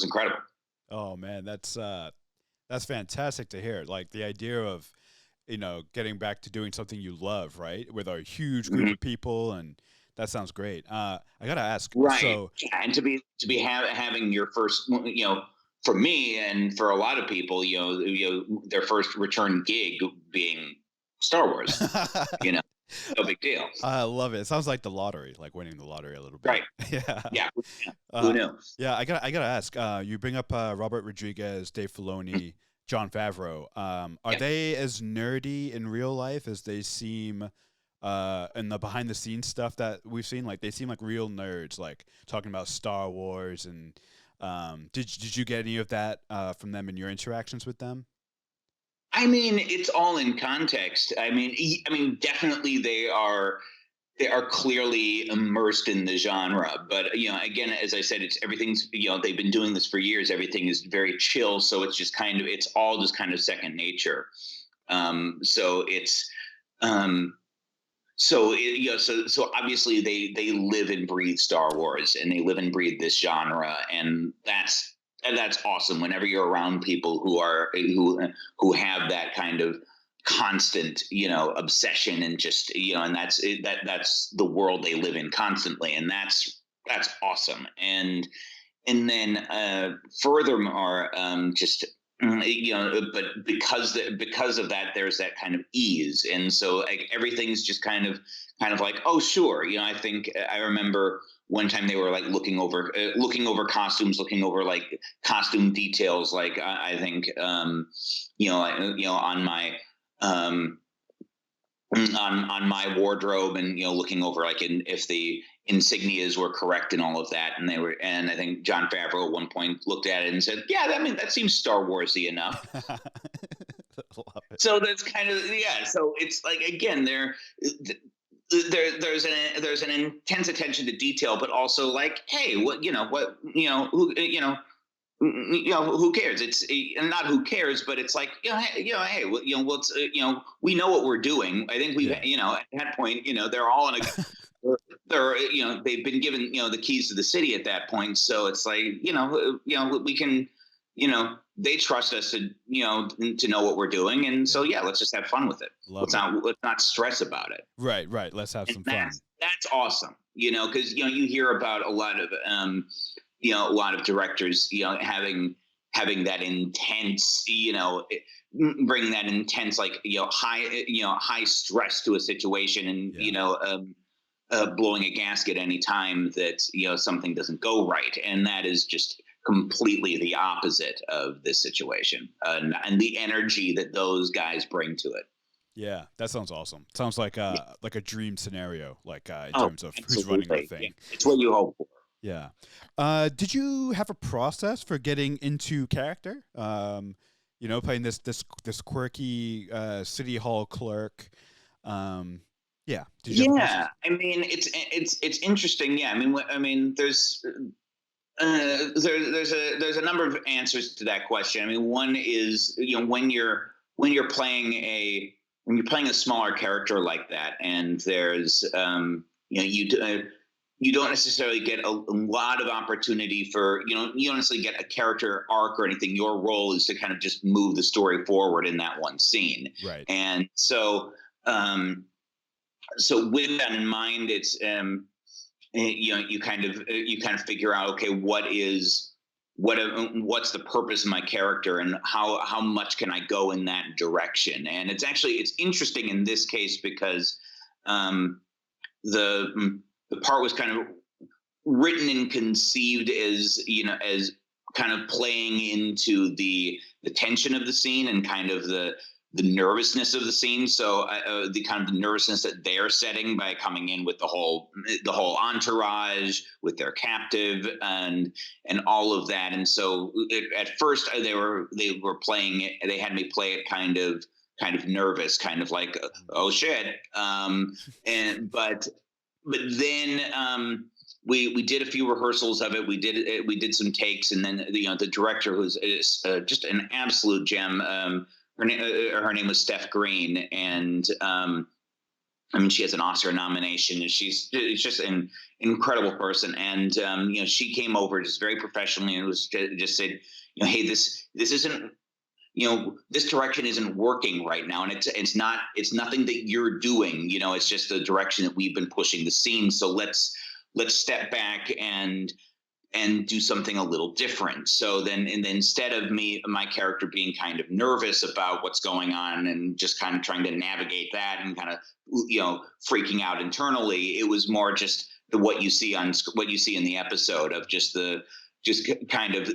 incredible. Oh man, that's fantastic to hear. Like the idea of getting back to doing something you love, right, with a huge group of people, and that sounds great. I gotta ask, right? So, and to be having your first, for me and for a lot of people, their first return gig being Star Wars, no big deal. I love it. It sounds like the lottery, like winning the lottery a little bit. Right. Yeah. Who knows? Yeah, I gotta ask. You bring up Robert Rodriguez, Dave Filoni, Jon Favreau. Are they as nerdy in real life as they seem in the behind the scenes stuff that we've seen? Like they seem like real nerds, like talking about Star Wars. And did you get any of that from them in your interactions with them? I mean, it's all in context. I mean, definitely they are clearly immersed in the genre. But again, as I said, everything's they've been doing this for years. Everything is very chill, so it's just it's all just kind of second nature. So it's so obviously they live and breathe Star Wars, and they live and breathe this genre, and that's awesome. Whenever you're around people who have that kind of constant obsession, and just and that's the world they live in constantly, and that's awesome. And then furthermore, just but because of that, there's that kind of ease, and so everything's just kind of like, oh sure. I think I remember one time they were like looking over costumes, looking over like costume details. Like I think on my on my wardrobe, and looking over like if the insignias were correct and all of that, and I think Jon Favreau at one point looked at it and said, yeah, that seems Star Warsy enough. So that's kind of, so it's like, again, there's an intense attention to detail, but also like, hey, who cares? It's not who cares, but it's like, hey, we know what we're doing. I think we've, at that point, they're all in a, they've been given, the keys to the city at that point. So it's like, we can, they trust us to know what we're doing. And so, let's just have fun with it. Let's not stress about it. Right. Let's have some fun. That's awesome. Cause you hear about a lot of directors, having that intense, bringing that intense, like, high stress to a situation, and blowing a gasket any time that something doesn't go right, and that is just completely the opposite of this situation, and the energy that those guys bring to it. Yeah, that sounds awesome. Sounds like a dream scenario, like in Oh, terms of who's running the thing. Yeah, it's what you hope for. Yeah. Did you have a process for getting into character? Playing this quirky city hall clerk. Yeah. Did you have a process? I mean, it's interesting. Yeah, I mean, there's a number of answers to that question. I mean, one is when you're playing a smaller character like that, and there's you don't necessarily get a lot of opportunity for you don't necessarily get a character arc or anything. Your role is to kind of just move the story forward in that one scene, right? And so with that in mind, it's you kind of figure out, okay, what's the purpose of my character, and how much can I go in that direction? And it's interesting in this case because the part was kind of written and conceived as kind of playing into the tension of the scene and kind of the nervousness of the scene. So the kind of the nervousness that they're setting by coming in with the whole entourage with their captive and all of that. And so at first they were playing it. They had me play it kind of nervous, kind of like, oh shit. But then we did a few rehearsals of it. We did some takes, and then the director, who's just an absolute gem. Her name was Steph Green, and she has an Oscar nomination, and she's just an incredible person. And she came over just very professionally and just said, hey, this isn't. This direction isn't working right now, and it's nothing that you're doing. It's just the direction that we've been pushing the scene. So let's step back and do something a little different. So then instead of my character being kind of nervous about what's going on and just kind of trying to navigate that and kind of freaking out internally, it was more just what you see in the episode of just kind of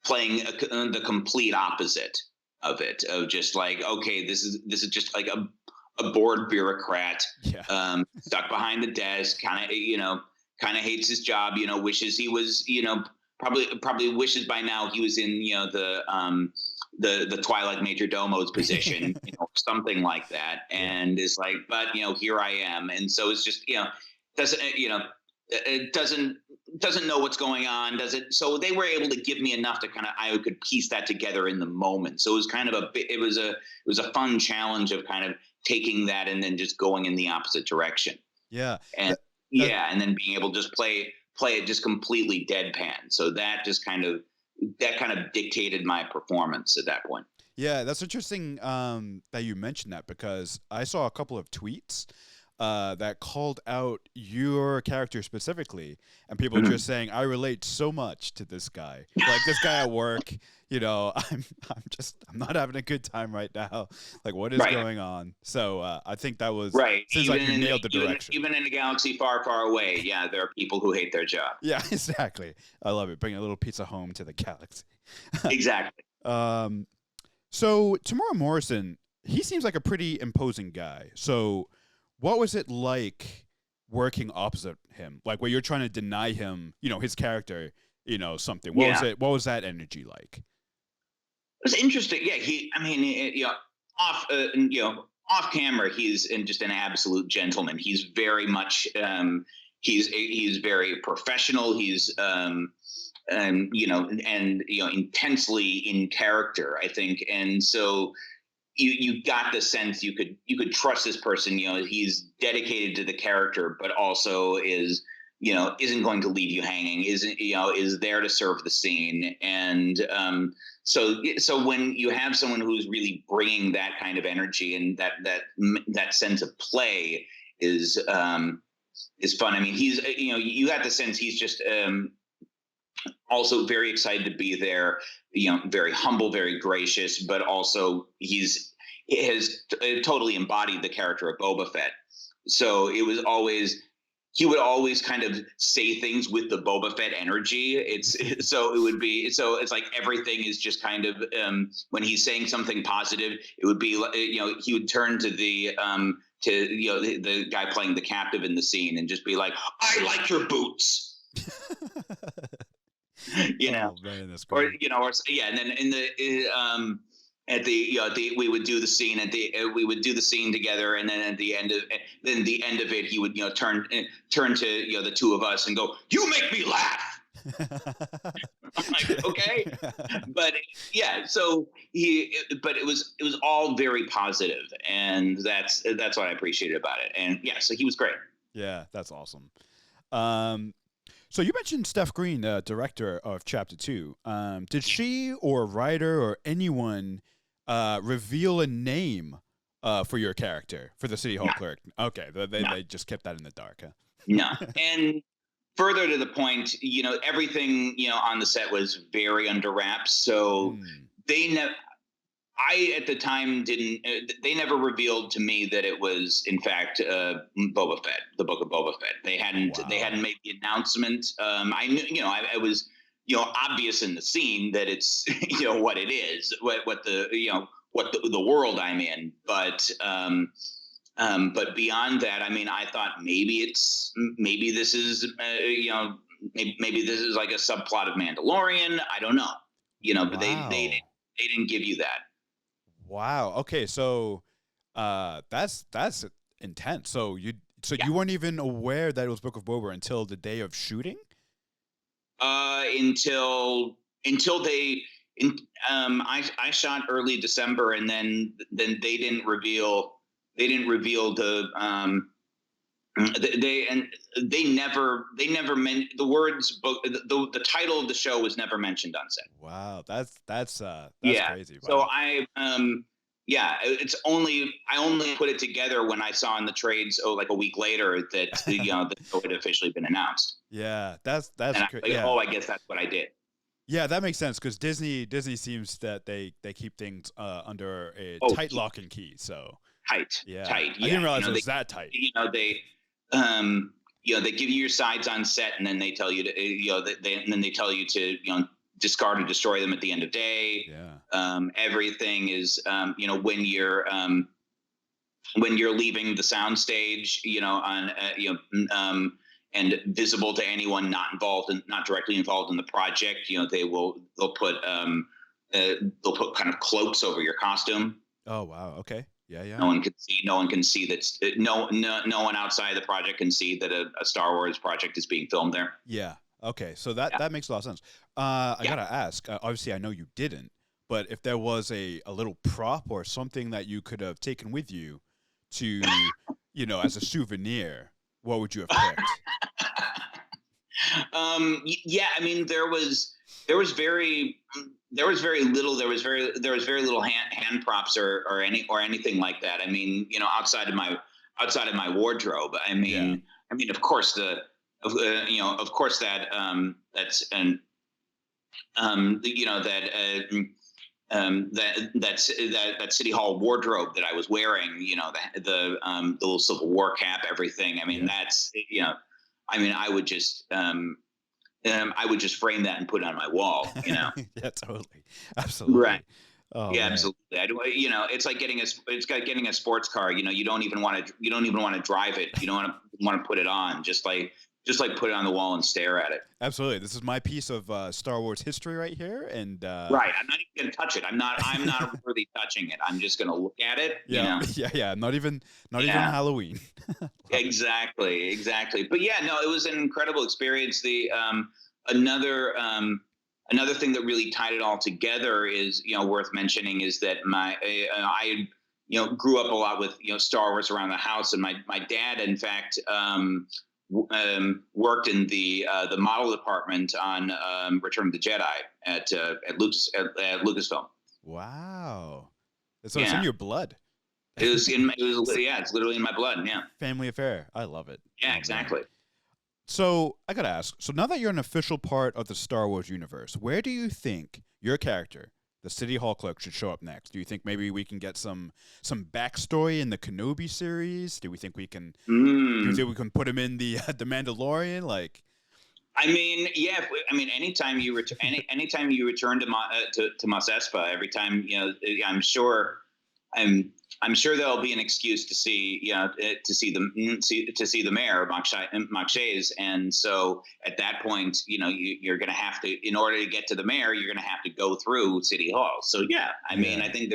playing the complete opposite of it, of just like, okay, this is just like a bored bureaucrat, stuck behind the desk, kind of hates his job, wishes he was, probably wishes by now he was in, the Twilight Majordomo's position, something like that, and is like, but here I am, and so it's just, it doesn't know what's going on, does it? So they were able to give me enough to I could piece that together in the moment. So it was kind of it was a fun challenge of kind of taking that and then just going in the opposite direction. Yeah. And and then being able to just play it just completely deadpan. So that just kind of dictated my performance at that point. Yeah, that's interesting that you mentioned that, because I saw a couple of tweets that called out your character specifically, and people just saying, I relate so much to this guy. Like, this guy at work, I'm not having a good time right now. Like, what is going on? So I think that was seems like you nailed the direction. Even in a galaxy far, far away, there are people who hate their job. Yeah, exactly. I love it. Bringing a little pizza home to the galaxy. Exactly. So Tamara Morrison, he seems like a pretty imposing guy. So what was it like working opposite him? Like, where you're trying to deny him, his character, something. What was that energy like? It was interesting. Yeah, off camera, he's just an absolute gentleman. He's very much, he's very professional. He's, intensely in character, I think. And so you got the sense you could trust this person. He's dedicated to the character, but also isn't going to leave you hanging. Is there to serve the scene. And so when you have someone who's really bringing that kind of energy and that sense of play is fun. I mean, he's you got the sense he's just also very excited to be there. Very humble, very gracious, but also he has totally embodied the character of Boba Fett. So it was always he would always kind of say things with the Boba Fett energy. It's like everything is just kind of when he's saying something positive, it would be he would turn to the guy playing the captive in the scene and just be like, "I like your boots." Oh, man, that's great. And then in the we would do the scene we would do the scene together, and then at the end of it he would turn to the two of us and go, "You make me laugh." I'm like, okay, but yeah, so but it was all very positive, and that's what I appreciated about it, and yeah, so he was great. Yeah, that's awesome. So you mentioned Steph Green, director of Chapter 2. Did she or a writer or anyone reveal a name for your character, for the City Hall Clerk? Okay, they just kept that in the dark, huh? No, and further to the point, everything on the set was very under wraps, so I at the time didn't. They never revealed to me that it was in fact Boba Fett, the Book of Boba Fett. They hadn't. Wow. They hadn't made the announcement. I knew. I was obvious in the scene that it's what it is, what the world I'm in. But beyond that, I mean, I thought maybe this is maybe this is like a subplot of Mandalorian. I don't know. But Wow. they didn't give you that. Wow. Okay, so that's intense. So you you weren't even aware that it was Book of Boba until the day of shooting? Until they I shot early December, and then they didn't reveal the they never meant the words book. The title of the show was never mentioned on set. Wow, that's crazy. Wow. So I I only put it together when I saw in the trades like a week later that the show had officially been announced. Yeah, that's yeah. Oh, I guess that's what I did. Yeah, that makes sense because Disney seems that they keep things under a tight lock and key. So tight. Yeah, tight. Yeah. I didn't realize it was that tight. They they give you your sides on set, and then they tell you to tell you to discard or destroy them at the end of day. Yeah. Everything is when you're leaving the soundstage, and visible to anyone not directly involved in the project, they'll put kind of cloaks over your costume. Oh wow. Okay. Yeah. No one can see that. No one outside the project can see that a Star Wars project is being filmed there. Yeah. Okay. So that makes a lot of sense. I gotta ask. Obviously, I know you didn't, but if there was a little prop or something that you could have taken with you to, as a souvenir, what would you have picked? Yeah. I mean, there was very little. There was very little hand props or anything like that. I mean, outside of my wardrobe. I mean, of course that that's that City Hall wardrobe that I was wearing. The little Civil War cap, everything. I mean, that's I mean, I would just frame that and put it on my wall, Yeah, totally. Absolutely. Right. Oh, yeah, man. absolutely. It's like getting a sports car. You don't even want to drive it. You don't want to put it on. Just like put it on the wall and stare at it. Absolutely. This is my piece of Star Wars history right here, and right. I'm not even going to touch it. I'm not really touching it. I'm just going to look at it. Yeah, yeah. Not even Halloween. Exactly. But yeah, no, it was an incredible experience. The another thing that really tied it all together is worth mentioning is that I grew up a lot with Star Wars around the house, and my dad in fact worked in the model department on Return of the Jedi at Lucasfilm. Wow. So it's in your blood. It's literally in my blood. Yeah. Family affair. I love it. Yeah, exactly. So I gotta ask. So now that you're an official part of the Star Wars universe, where do you think your character, the City Hall Clerk, should show up next? Do you think maybe we can get some backstory in the Kenobi series? Do we think we can? Do you think we can put him in the the Mandalorian? Like, I mean, yeah. I mean, anytime you anytime you return to Mos Espa, every time I'm sure, I'm sure there'll be an excuse to see to see the mayor Mokshays, and so at that point, you're going to have to, in order to get to the mayor, you're going to have to go through City Hall. So yeah, I mean, I think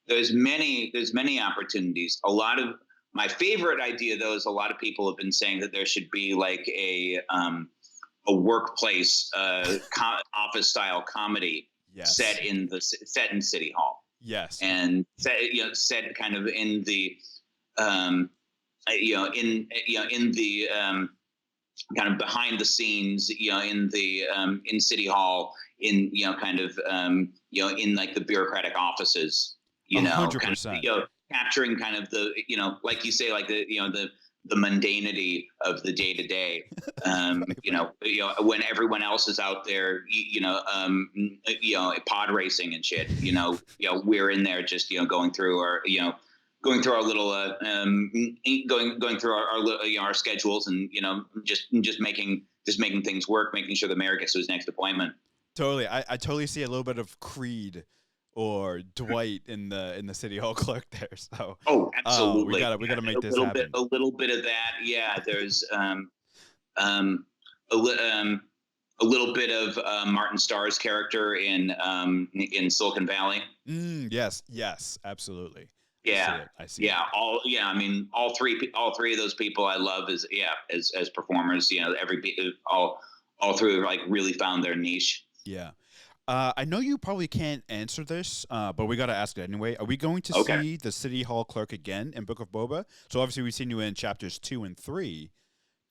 there's many opportunities. A lot of my favorite idea, though, is a lot of people have been saying that there should be like a workplace office style comedy set in City Hall. Yes, and set kind of in the in the kind of behind the scenes, in the in City Hall, in kind of in like the bureaucratic offices, 100%. kind of, capturing kind of the like you say, like the the mundanity of the day to day, when everyone else is out there, pod racing and shit, we're in there just, going through our little, going through our schedules and, just making things work, making sure the mayor gets to his next appointment. Totally. I totally see a little bit of Creed or Dwight in the City Hall Clerk there. So absolutely, we gotta make this happen. A little bit of that, yeah. There's a little bit of Martin Starr's character in Silicon Valley. Yes, absolutely. Yeah, I see it. Yeah, I mean, all three of those people I love as performers. All three like really found their niche. Yeah. I know you probably can't answer this, but we got to ask it anyway. Are we going to see the City Hall Clerk again in Book of Boba? So obviously we've seen you in chapters 2 and 3.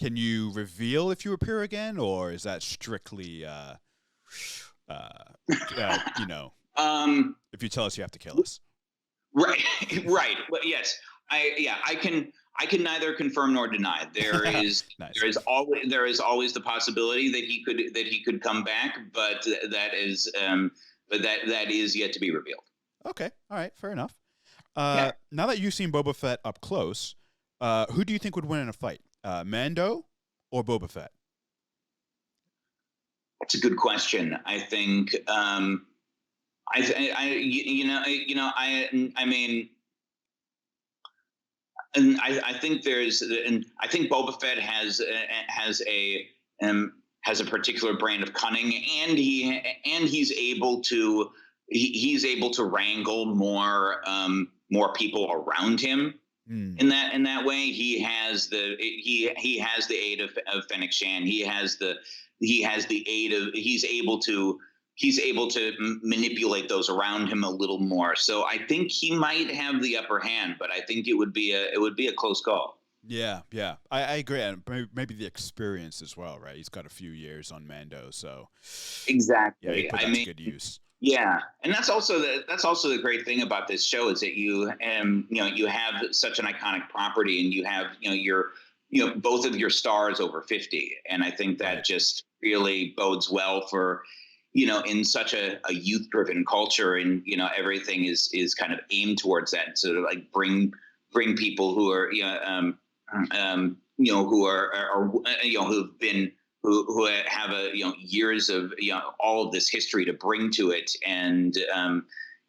Can you reveal if you appear again, or is that strictly, if you tell us you have to kill us? Right. Well, yes, I can neither confirm nor deny. There is nice. there is always the possibility that he could come back, but that is yet to be revealed. Okay, all right, fair enough. Now that you've seen Boba Fett up close, who do you think would win in a fight, Mando or Boba Fett? That's a good question. I think I think I think Boba Fett has a particular brand of cunning, and he's able to wrangle more people around him. In that way, he has the aid of Fennec Shan. He has the aid of he's able to manipulate those around him a little more. So I think he might have the upper hand, but I think it would be a close call. Yeah, I agree, and maybe the experience as well, right? He's got a few years on Mando, so exactly. Yeah, he put that to good use. Yeah, and that's also the great thing about this show is that you have such an iconic property, and you have your both of your stars over 50, and I think that just really bodes well for in such a youth-driven culture, and everything is kind of aimed towards that, so to like bring people who are who have years of all of this history to bring to it, and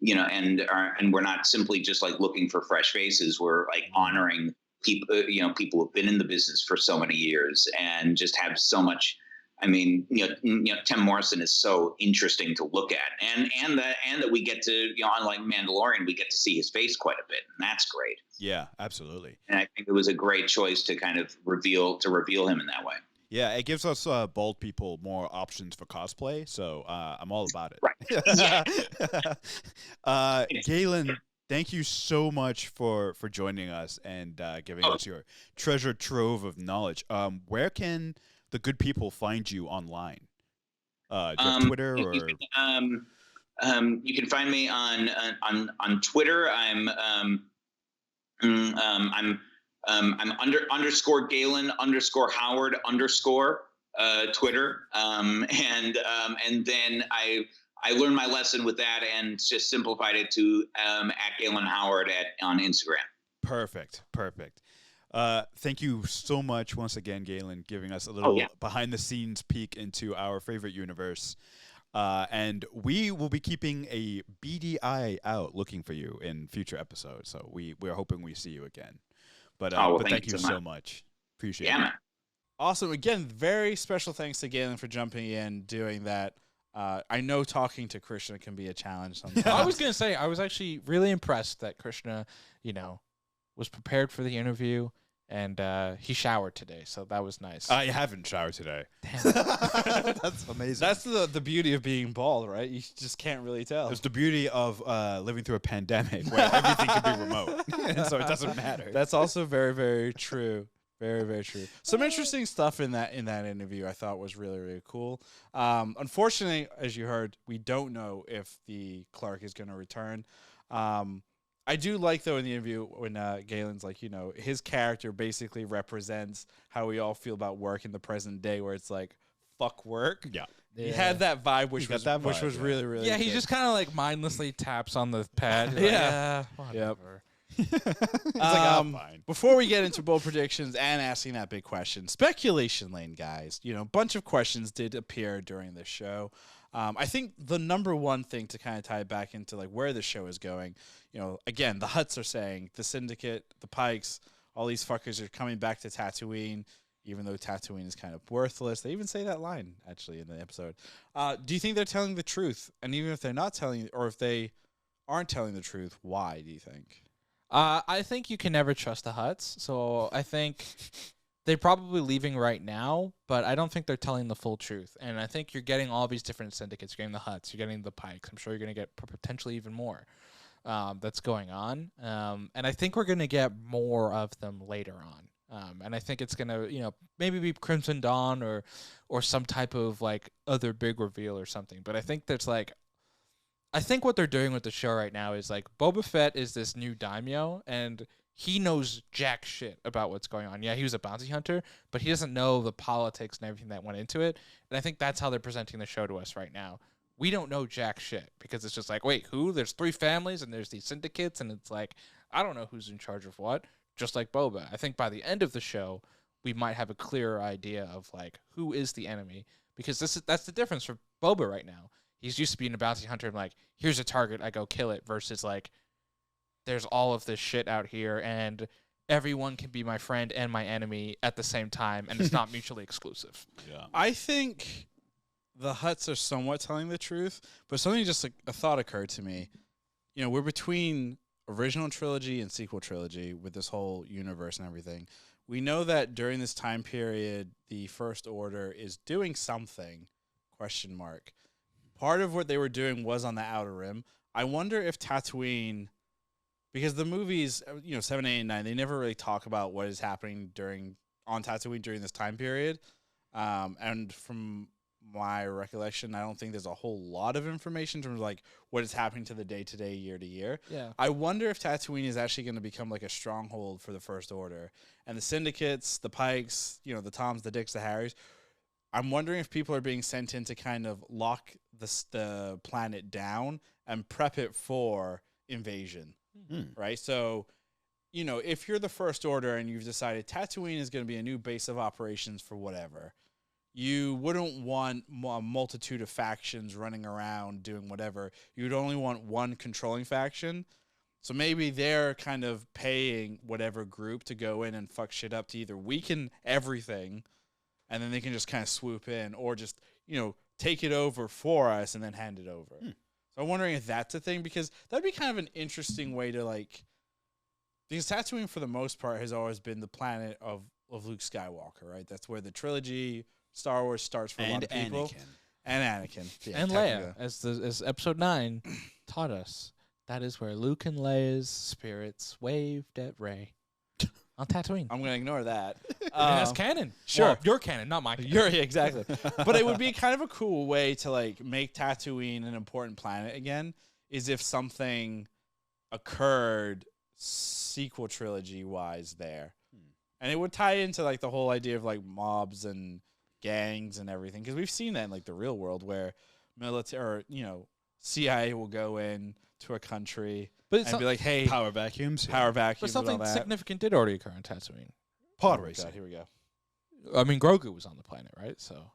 and we're not simply just like looking for fresh faces. We're like honoring people people who've been in the business for so many years and just have so much. I mean, Tamara Morrison is so interesting to look at, and that we get to, unlike Mandalorian, we get to see his face quite a bit, and that's great. Yeah, absolutely. And I think it was a great choice to kind of reveal him in that way. Yeah, it gives us bald people more options for cosplay, so I'm all about it. Right. Galen, thank you so much for joining us and giving us your treasure trove of knowledge. Where can the good people find you online? Do you have Twitter or? You can find me on Twitter. I'm I'm underscore Galen underscore Howard underscore Twitter, and then I learned my lesson with that and just simplified it to at Galen Howard on Instagram. Perfect. Thank you so much once again, Galen, giving us a little behind-the-scenes peek into our favorite universe. And we will be keeping a beady eye out looking for you in future episodes. So we're hoping we see you again. But thank you so much. Appreciate it. Man. Awesome. Again, very special thanks to Galen for jumping in, doing that. I know talking to Krishna can be a challenge sometimes. I was going to say, I was actually really impressed that Krishna, was prepared for the interview, and he showered today, so that was nice. I haven't showered today. Damn. That's amazing. That's the beauty of being bald, right? You just can't really tell. It's the beauty of living through a pandemic where everything can be remote, and so it doesn't matter. That's also very, very true. Very, very true. Some interesting stuff in that interview I thought was really, really cool. Unfortunately, as you heard, we don't know if the Clark is going to return. I do like, though, in the interview when Galen's like, his character basically represents how we all feel about work in the present day, where it's like, fuck work. Yeah. He had that vibe, which was really, really yeah, good. he just kind of like mindlessly taps on the pad. Yeah. Whatever. It's fine. Before we get into bold predictions and asking that big question, speculation lane, guys. A bunch of questions did appear during this show. I think the number one thing to kind of tie it back into like where the show is going, again, the Hutts are saying the Syndicate, the Pikes, all these fuckers are coming back to Tatooine, even though Tatooine is kind of worthless. They even say that line actually in the episode. Do you think they're telling the truth? And even if they're not telling, or if they aren't telling the truth, why do you think? I think you can never trust the Hutts, so I think they're probably leaving right now, but I don't think they're telling the full truth. And I think you're getting all these different syndicates. You're getting the Hutts, you're getting the Pikes. I'm sure you're going to get potentially even more that's going on. And I think we're going to get more of them later on. And I think it's going to, maybe be Crimson Dawn or some type of like other big reveal or something. But I think there's like, I think what they're doing with the show right now is like Boba Fett is this new daimyo, and he knows jack shit about what's going on. Yeah, he was a bounty hunter, but he doesn't know the politics and everything that went into it. And I think that's how they're presenting the show to us right now. We don't know jack shit because it's just like, wait, who? There's 3 families and there's these syndicates, and it's like, I don't know who's in charge of what, just like Boba. I think by the end of the show, we might have a clearer idea of like who is the enemy, because that's the difference for Boba right now. He's used to being a bounty hunter and like, here's a target, I go kill it, versus like, there's all of this shit out here and everyone can be my friend and my enemy at the same time, and it's not mutually exclusive. Yeah. I think the Hutts are somewhat telling the truth, but something just like a thought occurred to me. We're between original trilogy and sequel trilogy with this whole universe and everything. We know that during this time period, the First Order is doing something, ? Part of what they were doing was on the Outer Rim. I wonder if Tatooine, because the movies, 7, 8, and 9, they never really talk about what is happening on Tatooine during this time period. And from my recollection, I don't think there's a whole lot of information in terms of like what is happening to the day-to-day, year-to-year. Yeah. I wonder if Tatooine is actually going to become like a stronghold for the First Order. And the Syndicates, the Pikes, the Toms, the Dicks, the Harrys, I'm wondering if people are being sent in to kind of lock the planet down and prep it for invasion, right? So, if you're the First Order and you've decided Tatooine is going to be a new base of operations for whatever, you wouldn't want a multitude of factions running around doing whatever. You'd only want one controlling faction. So maybe they're kind of paying whatever group to go in and fuck shit up to either weaken everything, and then they can just kind of swoop in, or just, take it over for us and then hand it over. So I'm wondering if that's a thing, because that'd be kind of an interesting way to like, because Tatooine for the most part has always been the planet of Luke Skywalker, right? That's where the trilogy Star Wars starts for a lot of people. And Anakin. Yeah, and Leia, as Episode 9 taught us, that is where Luke and Leia's spirits waved at Rey. On Tatooine. I'm going to ignore that. That's canon. Sure. Well, your canon, not my canon. Exactly. But it would be kind of a cool way to like make Tatooine an important planet again, is if something occurred sequel trilogy wise there. And it would tie into like the whole idea of like mobs and gangs and everything, because we've seen that in like the real world where military, or, CIA will go in to a country But and be like, "Hey, Power vacuums. power vacuum." but something significant did already occur on Tatooine. Pod Oh, racing. God, here we go. I mean, Grogu was on the planet, right? So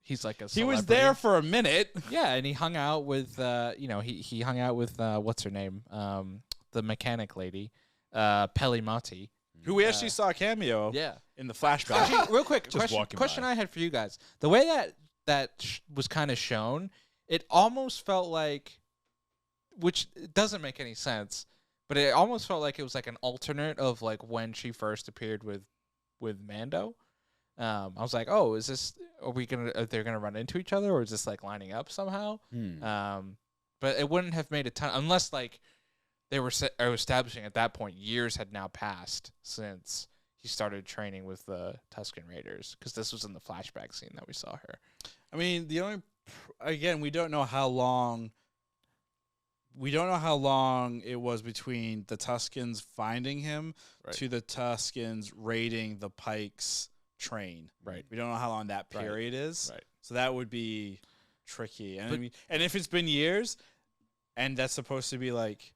he's like a He was celebrity. there for a minute. Yeah, and he hung out with, he hung out with what's her name, the mechanic lady, Peli Mati. Who we actually saw a cameo Yeah. in the flashback. Actually, real quick, Just walking question by. I had for you guys: the way that was kind of shown, it almost felt like, which doesn't make any sense, but it almost felt like it was like an alternate of like when she first appeared with Mando. I was like, oh, is this? Are they gonna run into each other, or is this like lining up somehow? But it wouldn't have made a ton unless like they were establishing at that point years had now passed since he started training with the Tusken Raiders, because this was in the flashback scene that we saw her. I mean, again, we don't know how long. We don't know how long it was between the Tuskens finding him Right. to the Tuskens raiding the Pikes train. Right. We don't know how long that Right. period is. Right. So that would be tricky. And But- I mean, and if it's been years and that's supposed to be like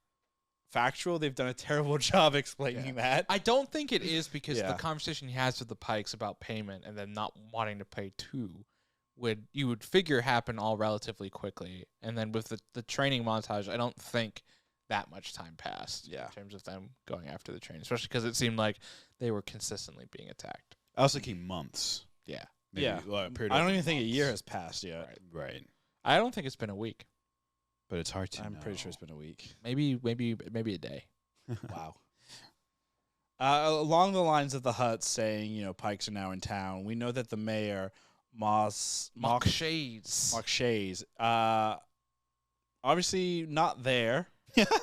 factual, they've done a terrible job explaining that. I don't think it is, because Yeah. the conversation he has with the Pikes about payment and then not wanting to pay too you would figure happen all relatively quickly. And then with the training montage, I don't think that much time passed Yeah. in terms of them going after the train, especially because it seemed like they were consistently being attacked. I was thinking months. Yeah. Maybe, Yeah. like, a period I don't of even think a months. year has passed yet. Right. I don't think it's been a week. But it's hard to I'm know. pretty sure it's been a week. Maybe a day. Wow. Along the lines of the Hutt saying, Pikes are now in town, we know that the mayor, Mock Shades. obviously not there.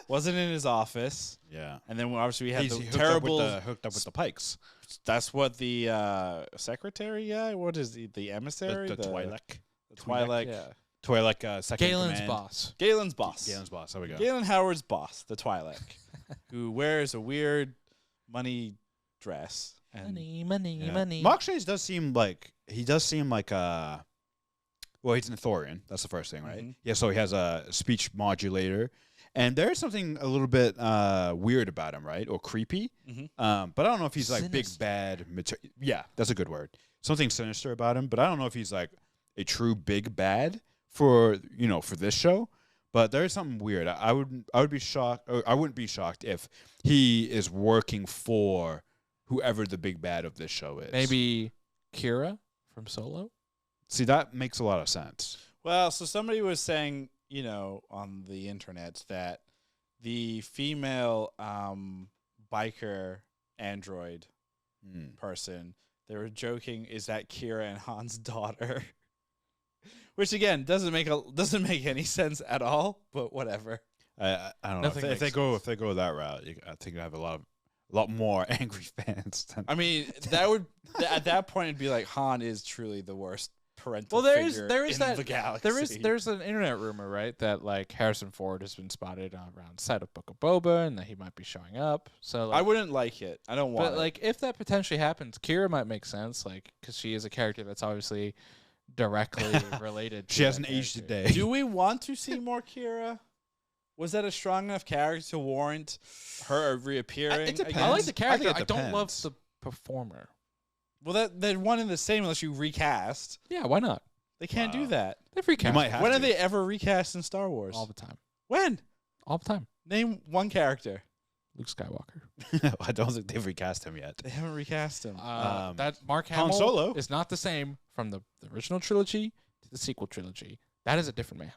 Wasn't in his office. Yeah. And then obviously we had He's the hooked terrible. Hooked up with the Pikes. That's what the secretary guy. What is the emissary? The Twi'lek. The Twi'lek. Yeah. Twi'lek, second Galen's command. boss. Galen's boss. Galen's boss. There we go. Galen Howard's boss, the Twi'lek, who wears a weird money dress. And Money. Mock Shades does seem like well, he's an Thorian. That's the first thing, right? Mhm. Yeah, so he has a speech modulator. And there's something a little bit weird about him, right? Or creepy. Mhm. But I don't know if he's like big Sinister. bad. Yeah, that's a good word. Something sinister about him. But I don't know if he's like a true big bad for this show. But there is something weird. I would be shocked. Or I wouldn't be shocked if he is working for whoever the big bad of this show is. Maybe Kira from Solo. See, that makes a lot of sense. Well, so somebody was saying, on the internet that the female biker android person, they were joking, is that Kira and Han's daughter. Which again doesn't make any sense at all, but whatever. I don't know Nothing if they makes go that route. I think I have a lot more angry fans. I mean, that would at that point it'd be like Han is truly the worst parental Well, figure there is in that the galaxy. there's an internet rumor, right, that like Harrison Ford has been spotted around set of Book of Boba and that he might be showing up. So like, I wouldn't like it. I don't want but it. like if that potentially happens, Kira might make sense, like because she is a character that's obviously directly related. She to hasn't that aged character. today. Do we want to see more Kira? Was that a strong enough character to warrant her reappearing? It depends. I like the character. it I don't love depends. the performer. Well, they're one and the same unless you recast. Yeah, why not? They can't do Wow. that. They've recast might have When to. have they ever recast in Star Wars? all the time. When? All the time. Name one character. Luke Skywalker. I don't think they've recast him yet. They haven't recast him. That Mark Han Hamill Solo. is not the same from the original trilogy to the sequel trilogy. That is a different man.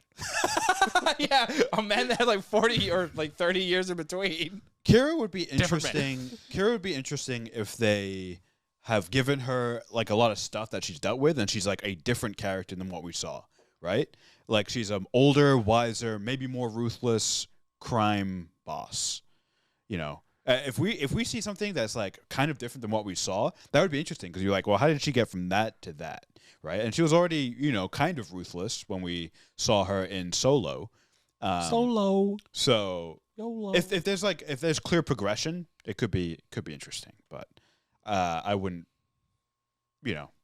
Yeah, a man that had like 40 or like 30 years in between. Kira would be Different interesting. Kira would be interesting if they have given her like a lot of stuff that she's dealt with, and she's like a different character than what we saw, right? Like she's an older, wiser, maybe more ruthless crime boss. If we see something that's like kind of different than what we saw, that would be interesting because you're like, well, how did she get from that to that, right? And she was already, kind of ruthless when we saw her in Solo. Solo. So YOLO. if there's clear progression, it could be interesting. But I wouldn't,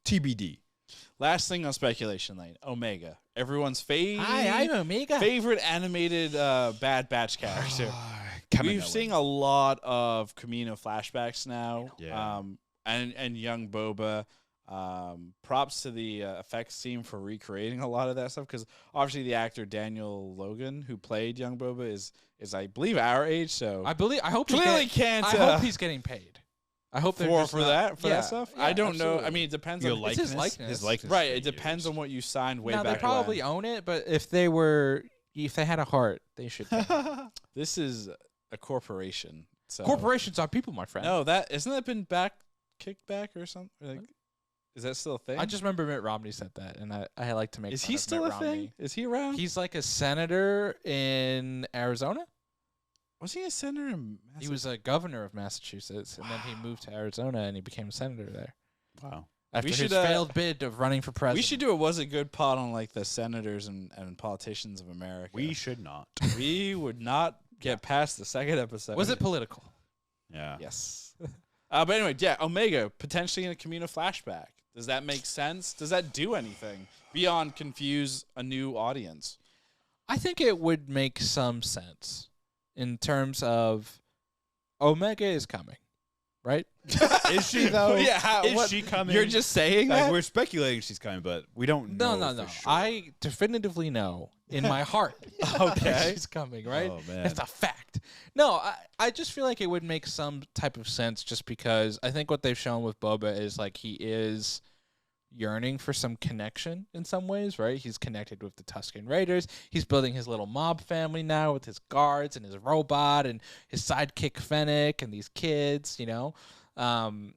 TBD. Last thing on speculation lane, Omega. Everyone's Omega. favorite animated Bad Batch character. We're seeing a lot of Kamino flashbacks now. Yeah. And young Boba. Props to the effects team for recreating a lot of that stuff, because obviously the actor Daniel Logan, who played young Boba, is I believe our age. So I hope clearly I hope he's getting paid. I hope they're just for not- that stuff. yeah, I don't know. I absolutely. mean, it depends Your on likeness, his likeness. his likeness. right. is It depends used. on what you signed way No, back they probably when. own it, but if they had a heart, they should. This is a corporation. So Corporations are people, my friend. No, isn't that been kicked back or something? Like, is that still a thing? I just remember Mitt Romney said that, and I like to make. Is fun he of still Mitt a Romney. thing? Is he around? He's like a senator in Arizona. Was he a senator in He was a governor of Massachusetts, and then he moved to Arizona, and he became a senator there Wow. after should, his failed bid of running for president. We should do a Was It Good pod on like the senators and politicians of America. We should not. We would not get past the second episode. Was it political? Yeah. Yes. But anyway, yeah, Omega potentially in a Kamino flashback. Does that make sense? Does that do anything beyond confuse a new audience? I think it would make some sense in terms of Omega is coming, right? Is she though? Yeah, Is she coming? You're just saying Like, that? we're speculating she's coming, but we don't know. No. for sure. I definitively know in my heart. Okay. She's coming, right? Oh, man. It's a fact. No, I just feel like it would make some type of sense just because I think what they've shown with Boba is like he is yearning for some connection in some ways, right? He's connected with the Tusken Raiders. He's building his little mob family now with his guards and his robot and his sidekick Fennec and these kids, And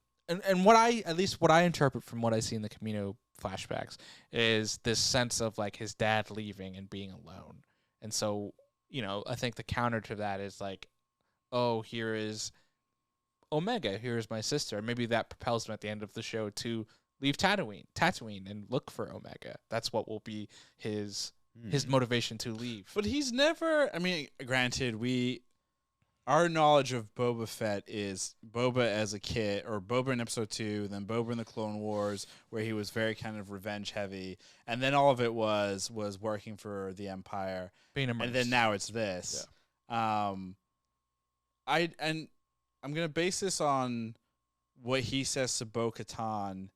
what I interpret from what I see in the Kamino flashbacks is this sense of like his dad leaving and being alone. And so, I think the counter to that is like, oh, here is Omega, here is my sister. Maybe that propels him at the end of the show to leave Tatooine and look for Omega. That's what will be his motivation to leave. But he's never. I mean, granted, our knowledge of Boba Fett is Boba as a kid, or Boba in Episode 2, then Boba in the Clone Wars, where he was very kind of revenge heavy, and then all of it was working for the Empire, Being a and merc. then now it's this. I'm gonna base this on what he says to Bo-Katan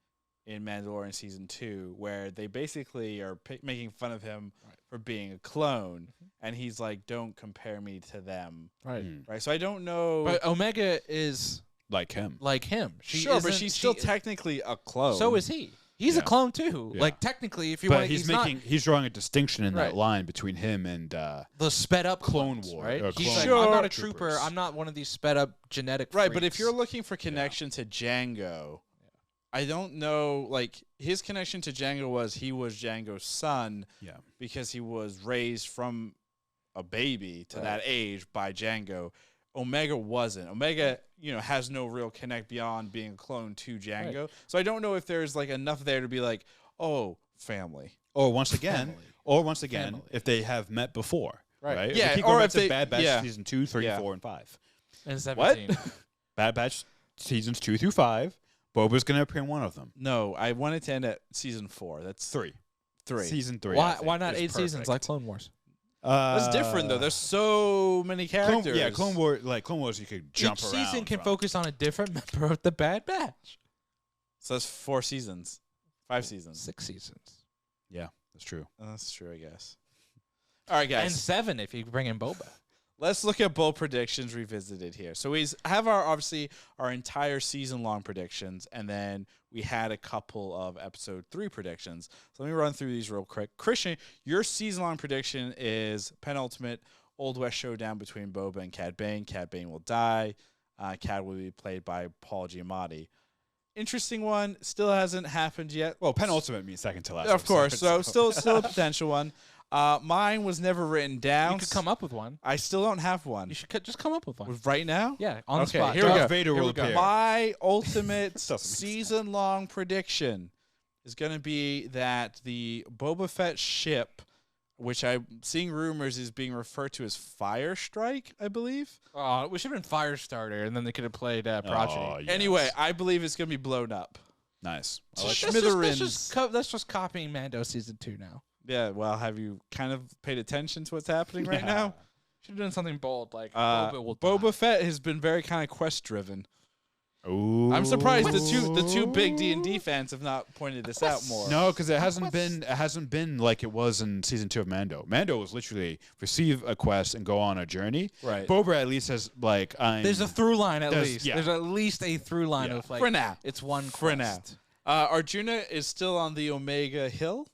in Mandalorian Season 2, where they basically are making fun of him for being a clone, and he's like, don't compare me to them. Right. Right, so I don't know. But Omega is like him. like him. Sure, but she's still technically a clone. So is he. He's a clone too. Yeah. Like technically, if you want, But he's drawing a distinction in Right. that line between him and the sped up Clone clones, War, right? or He's Clone like, Sure. I'm not a Troopers. trooper. I'm not one of these sped up genetic. right. But if freaks. you're looking for connection to Django, I don't know. Like his connection to Django was he was Django's son. Yeah. Because he was raised from a baby to that age by Django. Omega wasn't. Omega, has no real connect beyond being a clone to Django. So I don't know if there's like enough there to be like, oh, family. Or once again, Family. if they have met before, right? Yeah, We keep or going back if to they- Bad Batch yeah. season 2, 3, Yeah. 4, and 5. and What? 17. Bad Batch seasons 2 through 5. Boba's gonna appear in one of them. No, I wanted to end at season 4. That's 3. 3. Season 3. Why not 8 seasons like Clone Wars? That's different though. There's so many characters. Clone Wars. You could jump Each around. season can from. focus on a different member of the Bad Batch. So that's 4 seasons. 5 seasons. 6 seasons. Yeah, that's true. That's true, I guess. All right, guys. And 7 if you bring in Boba. Let's look at bold predictions revisited here. So we have our entire season long predictions, and then we had a couple of episode 3 predictions. So let me run through these real quick. Christian, your season long prediction is penultimate Old West showdown between Boba and Cad Bane. Cad Bane will die. Cad will be played by Paul Giamatti. Interesting one. Still hasn't happened yet. Well, penultimate means second to last. Of course. episode, So still a potential one. Mine was never written down. You could come up with one. I still don't have one. You should just come up with one. Right now? Yeah, on the Okay, spot. here we go. Darth Vader will appear. My ultimate Doesn't make season-long prediction is going to be that the Boba Fett ship which I'm seeing rumors is being referred to as Fire Strike, I believe. Oh, it should have been Firestarter, and then they could have played Progeny. Oh, yes. Anyway, I believe it's going to be blown up. Nice. So I like That's Smithereens. that's just copying Mando season 2 now. Yeah, well, have you kind of paid attention to what's happening right now? Should have done something bold like Boba Fett has been very kind of quest driven. Ooh. I'm surprised the two big D&D fans have not pointed this out more. No, because it hasn't been like it was in season 2 of Mando. Mando was literally receive a quest and go on a journey. Right. Boba at least has like There's a through line at least. yeah. There's at least a through line Yeah. of like For now. it's one For quest. now. Arjuna is still on the Omega Hill,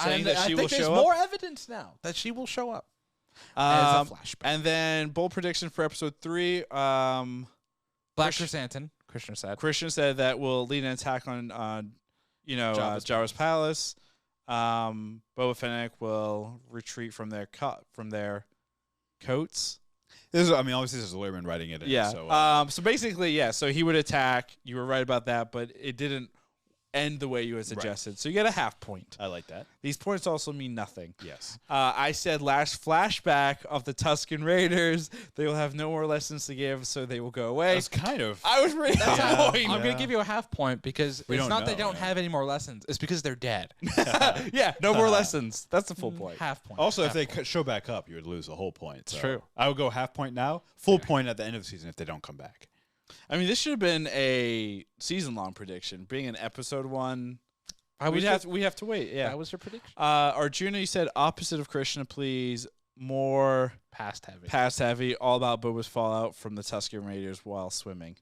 saying that I she think will there's show more up. evidence now that she will show up as a flashback. And then bold prediction for episode 3. Black Chrysanthemum, Krishna said. Christian said that will lead an attack on Jabba's palace. Boba Fett will retreat from their coats. Obviously there's a Lurman writing it in. Yeah. So, So basically, yeah. So he would attack. You were right about that, but it didn't end the way you had suggested. So you get a half point. I like that. These points also mean nothing. Yes. I said last flashback of the Tusken Raiders. They will have no more lessons to give, so they will go away. That's kind of. I was really annoyed. I'm going to give you a half point because We it's don't not they know, don't yeah. have any more lessons. It's because they're dead. Yeah, no more lessons. That's the full point. Half point. Also, if Half they show back up, you would lose a whole point. So True. I would go half point now, full point at the end of the season if they don't come back. I mean, this should have been a season-long prediction. Being an episode 1, we have to wait. Yeah. That was your prediction. Arjuna, you said opposite of Krishna, please. More Past heavy past heavy. All about Boba's fallout from the Tusken Raiders while swimming.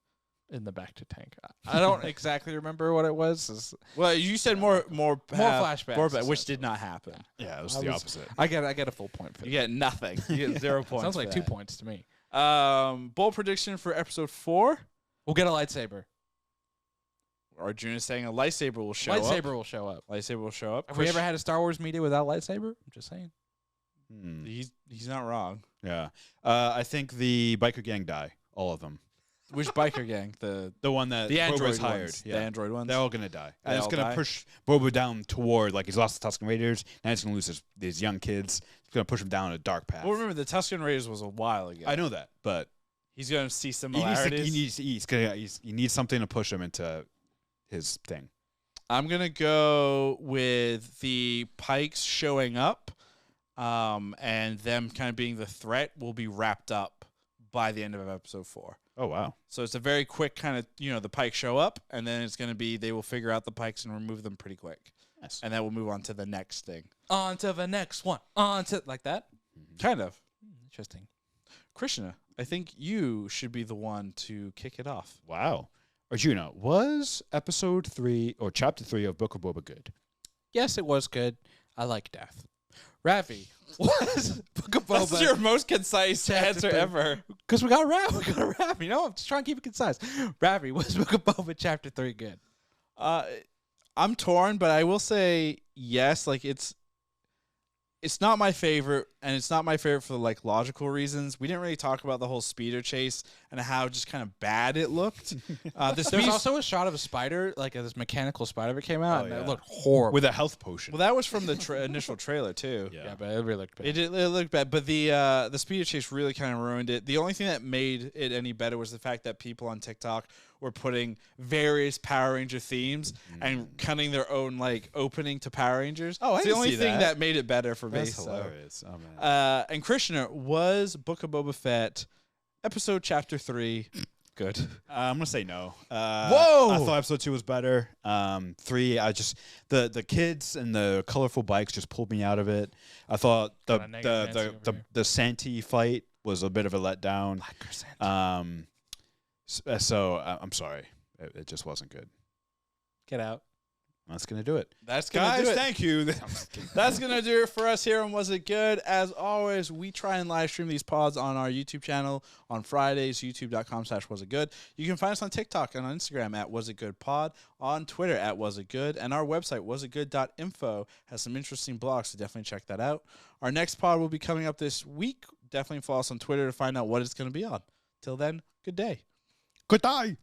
in the back to tank. I don't exactly remember what it was. Well, you said more flashbacks, which did not happen. Yeah, it was the opposite. I get a full point for You that. get nothing. You get 0 points. Sounds for like 2 that. points to me. Bold prediction for episode 4. We'll get a lightsaber. Arjuna's saying a lightsaber will show up. Lightsaber will show up. Lightsaber will show up. Have we ever had a Star Wars media without lightsaber? I'm just saying. He's not wrong. Yeah. I think the biker gang die. All of them. Which biker gang? The one that android Boba's hired. ones. Yeah. The android ones. They're all going to die. They And it's all going die? to push Boba down toward, like, he's lost the Tusken Raiders. Now he's going to lose these young kids. It's going to push him down a dark path. Well, remember the Tusken Raiders was a while ago. I know that, but He's going to see he similarities. needs something to push him into his thing. I'm going to go with the Pikes showing up, and them kind of being the threat will be wrapped up by the end of episode 4. Oh, wow. So it's a very quick kind of, the Pikes show up, and then it's going to be they will figure out the Pikes and remove them pretty quick. Yes. And then we'll move on to the next thing. On to the next one. On to like that. Kind of. Interesting. Krishna, I think you should be the one to kick it off. Wow. Arjuna, was episode 3 or chapter 3 of Book of Boba good? Yes, it was good. I like death. Ravi was Book of Boba. That's your most concise answer ever. Because we got Ravi. We got Ravi. I'm just trying to keep it concise. Ravi was Book of Boba chapter 3 good. I'm torn, but I will say yes. Like it's not my favorite, and it's not my favorite for like logical reasons. We didn't really talk about the whole speeder chase and how just kind of bad it looked. There's also a shot of a spider, like this mechanical spider that came out, and yeah. it looked horrible. With a health potion. well, that was from the initial trailer too. yeah, but it really looked bad. It looked bad, but the speeder chase really kind of ruined it. The only thing that made it any better was the fact that people on TikTok were putting various Power Ranger themes and cutting their own like opening to Power Rangers. Oh, I it's the can only see thing that. that made it better for me. That's so. hilarious. Oh, man. And Krishna, was Book of Boba Fett episode chapter 3 good? I'm gonna say no. Whoa! I thought episode 2 was better. 3, I just the kids and the colorful bikes just pulled me out of it. I thought Kinda negative Nancy over here. the Santee fight was a bit of a letdown. So I'm sorry, it just wasn't good. Get out. That's gonna do it. That's gonna Guys, do it. thank you. That's gonna do it for us here on Was It Good? As always, we try and live stream these pods on our YouTube channel on Fridays, youtube.com/wasitgood. You can find us on TikTok and on Instagram at wasitgoodpod, on Twitter at wasitgood, and our website wasitgood.info has some interesting blogs, so definitely check that out. Our next pod will be coming up this week. Definitely follow us on Twitter to find out what it's gonna be on. Till then, good day. Good day.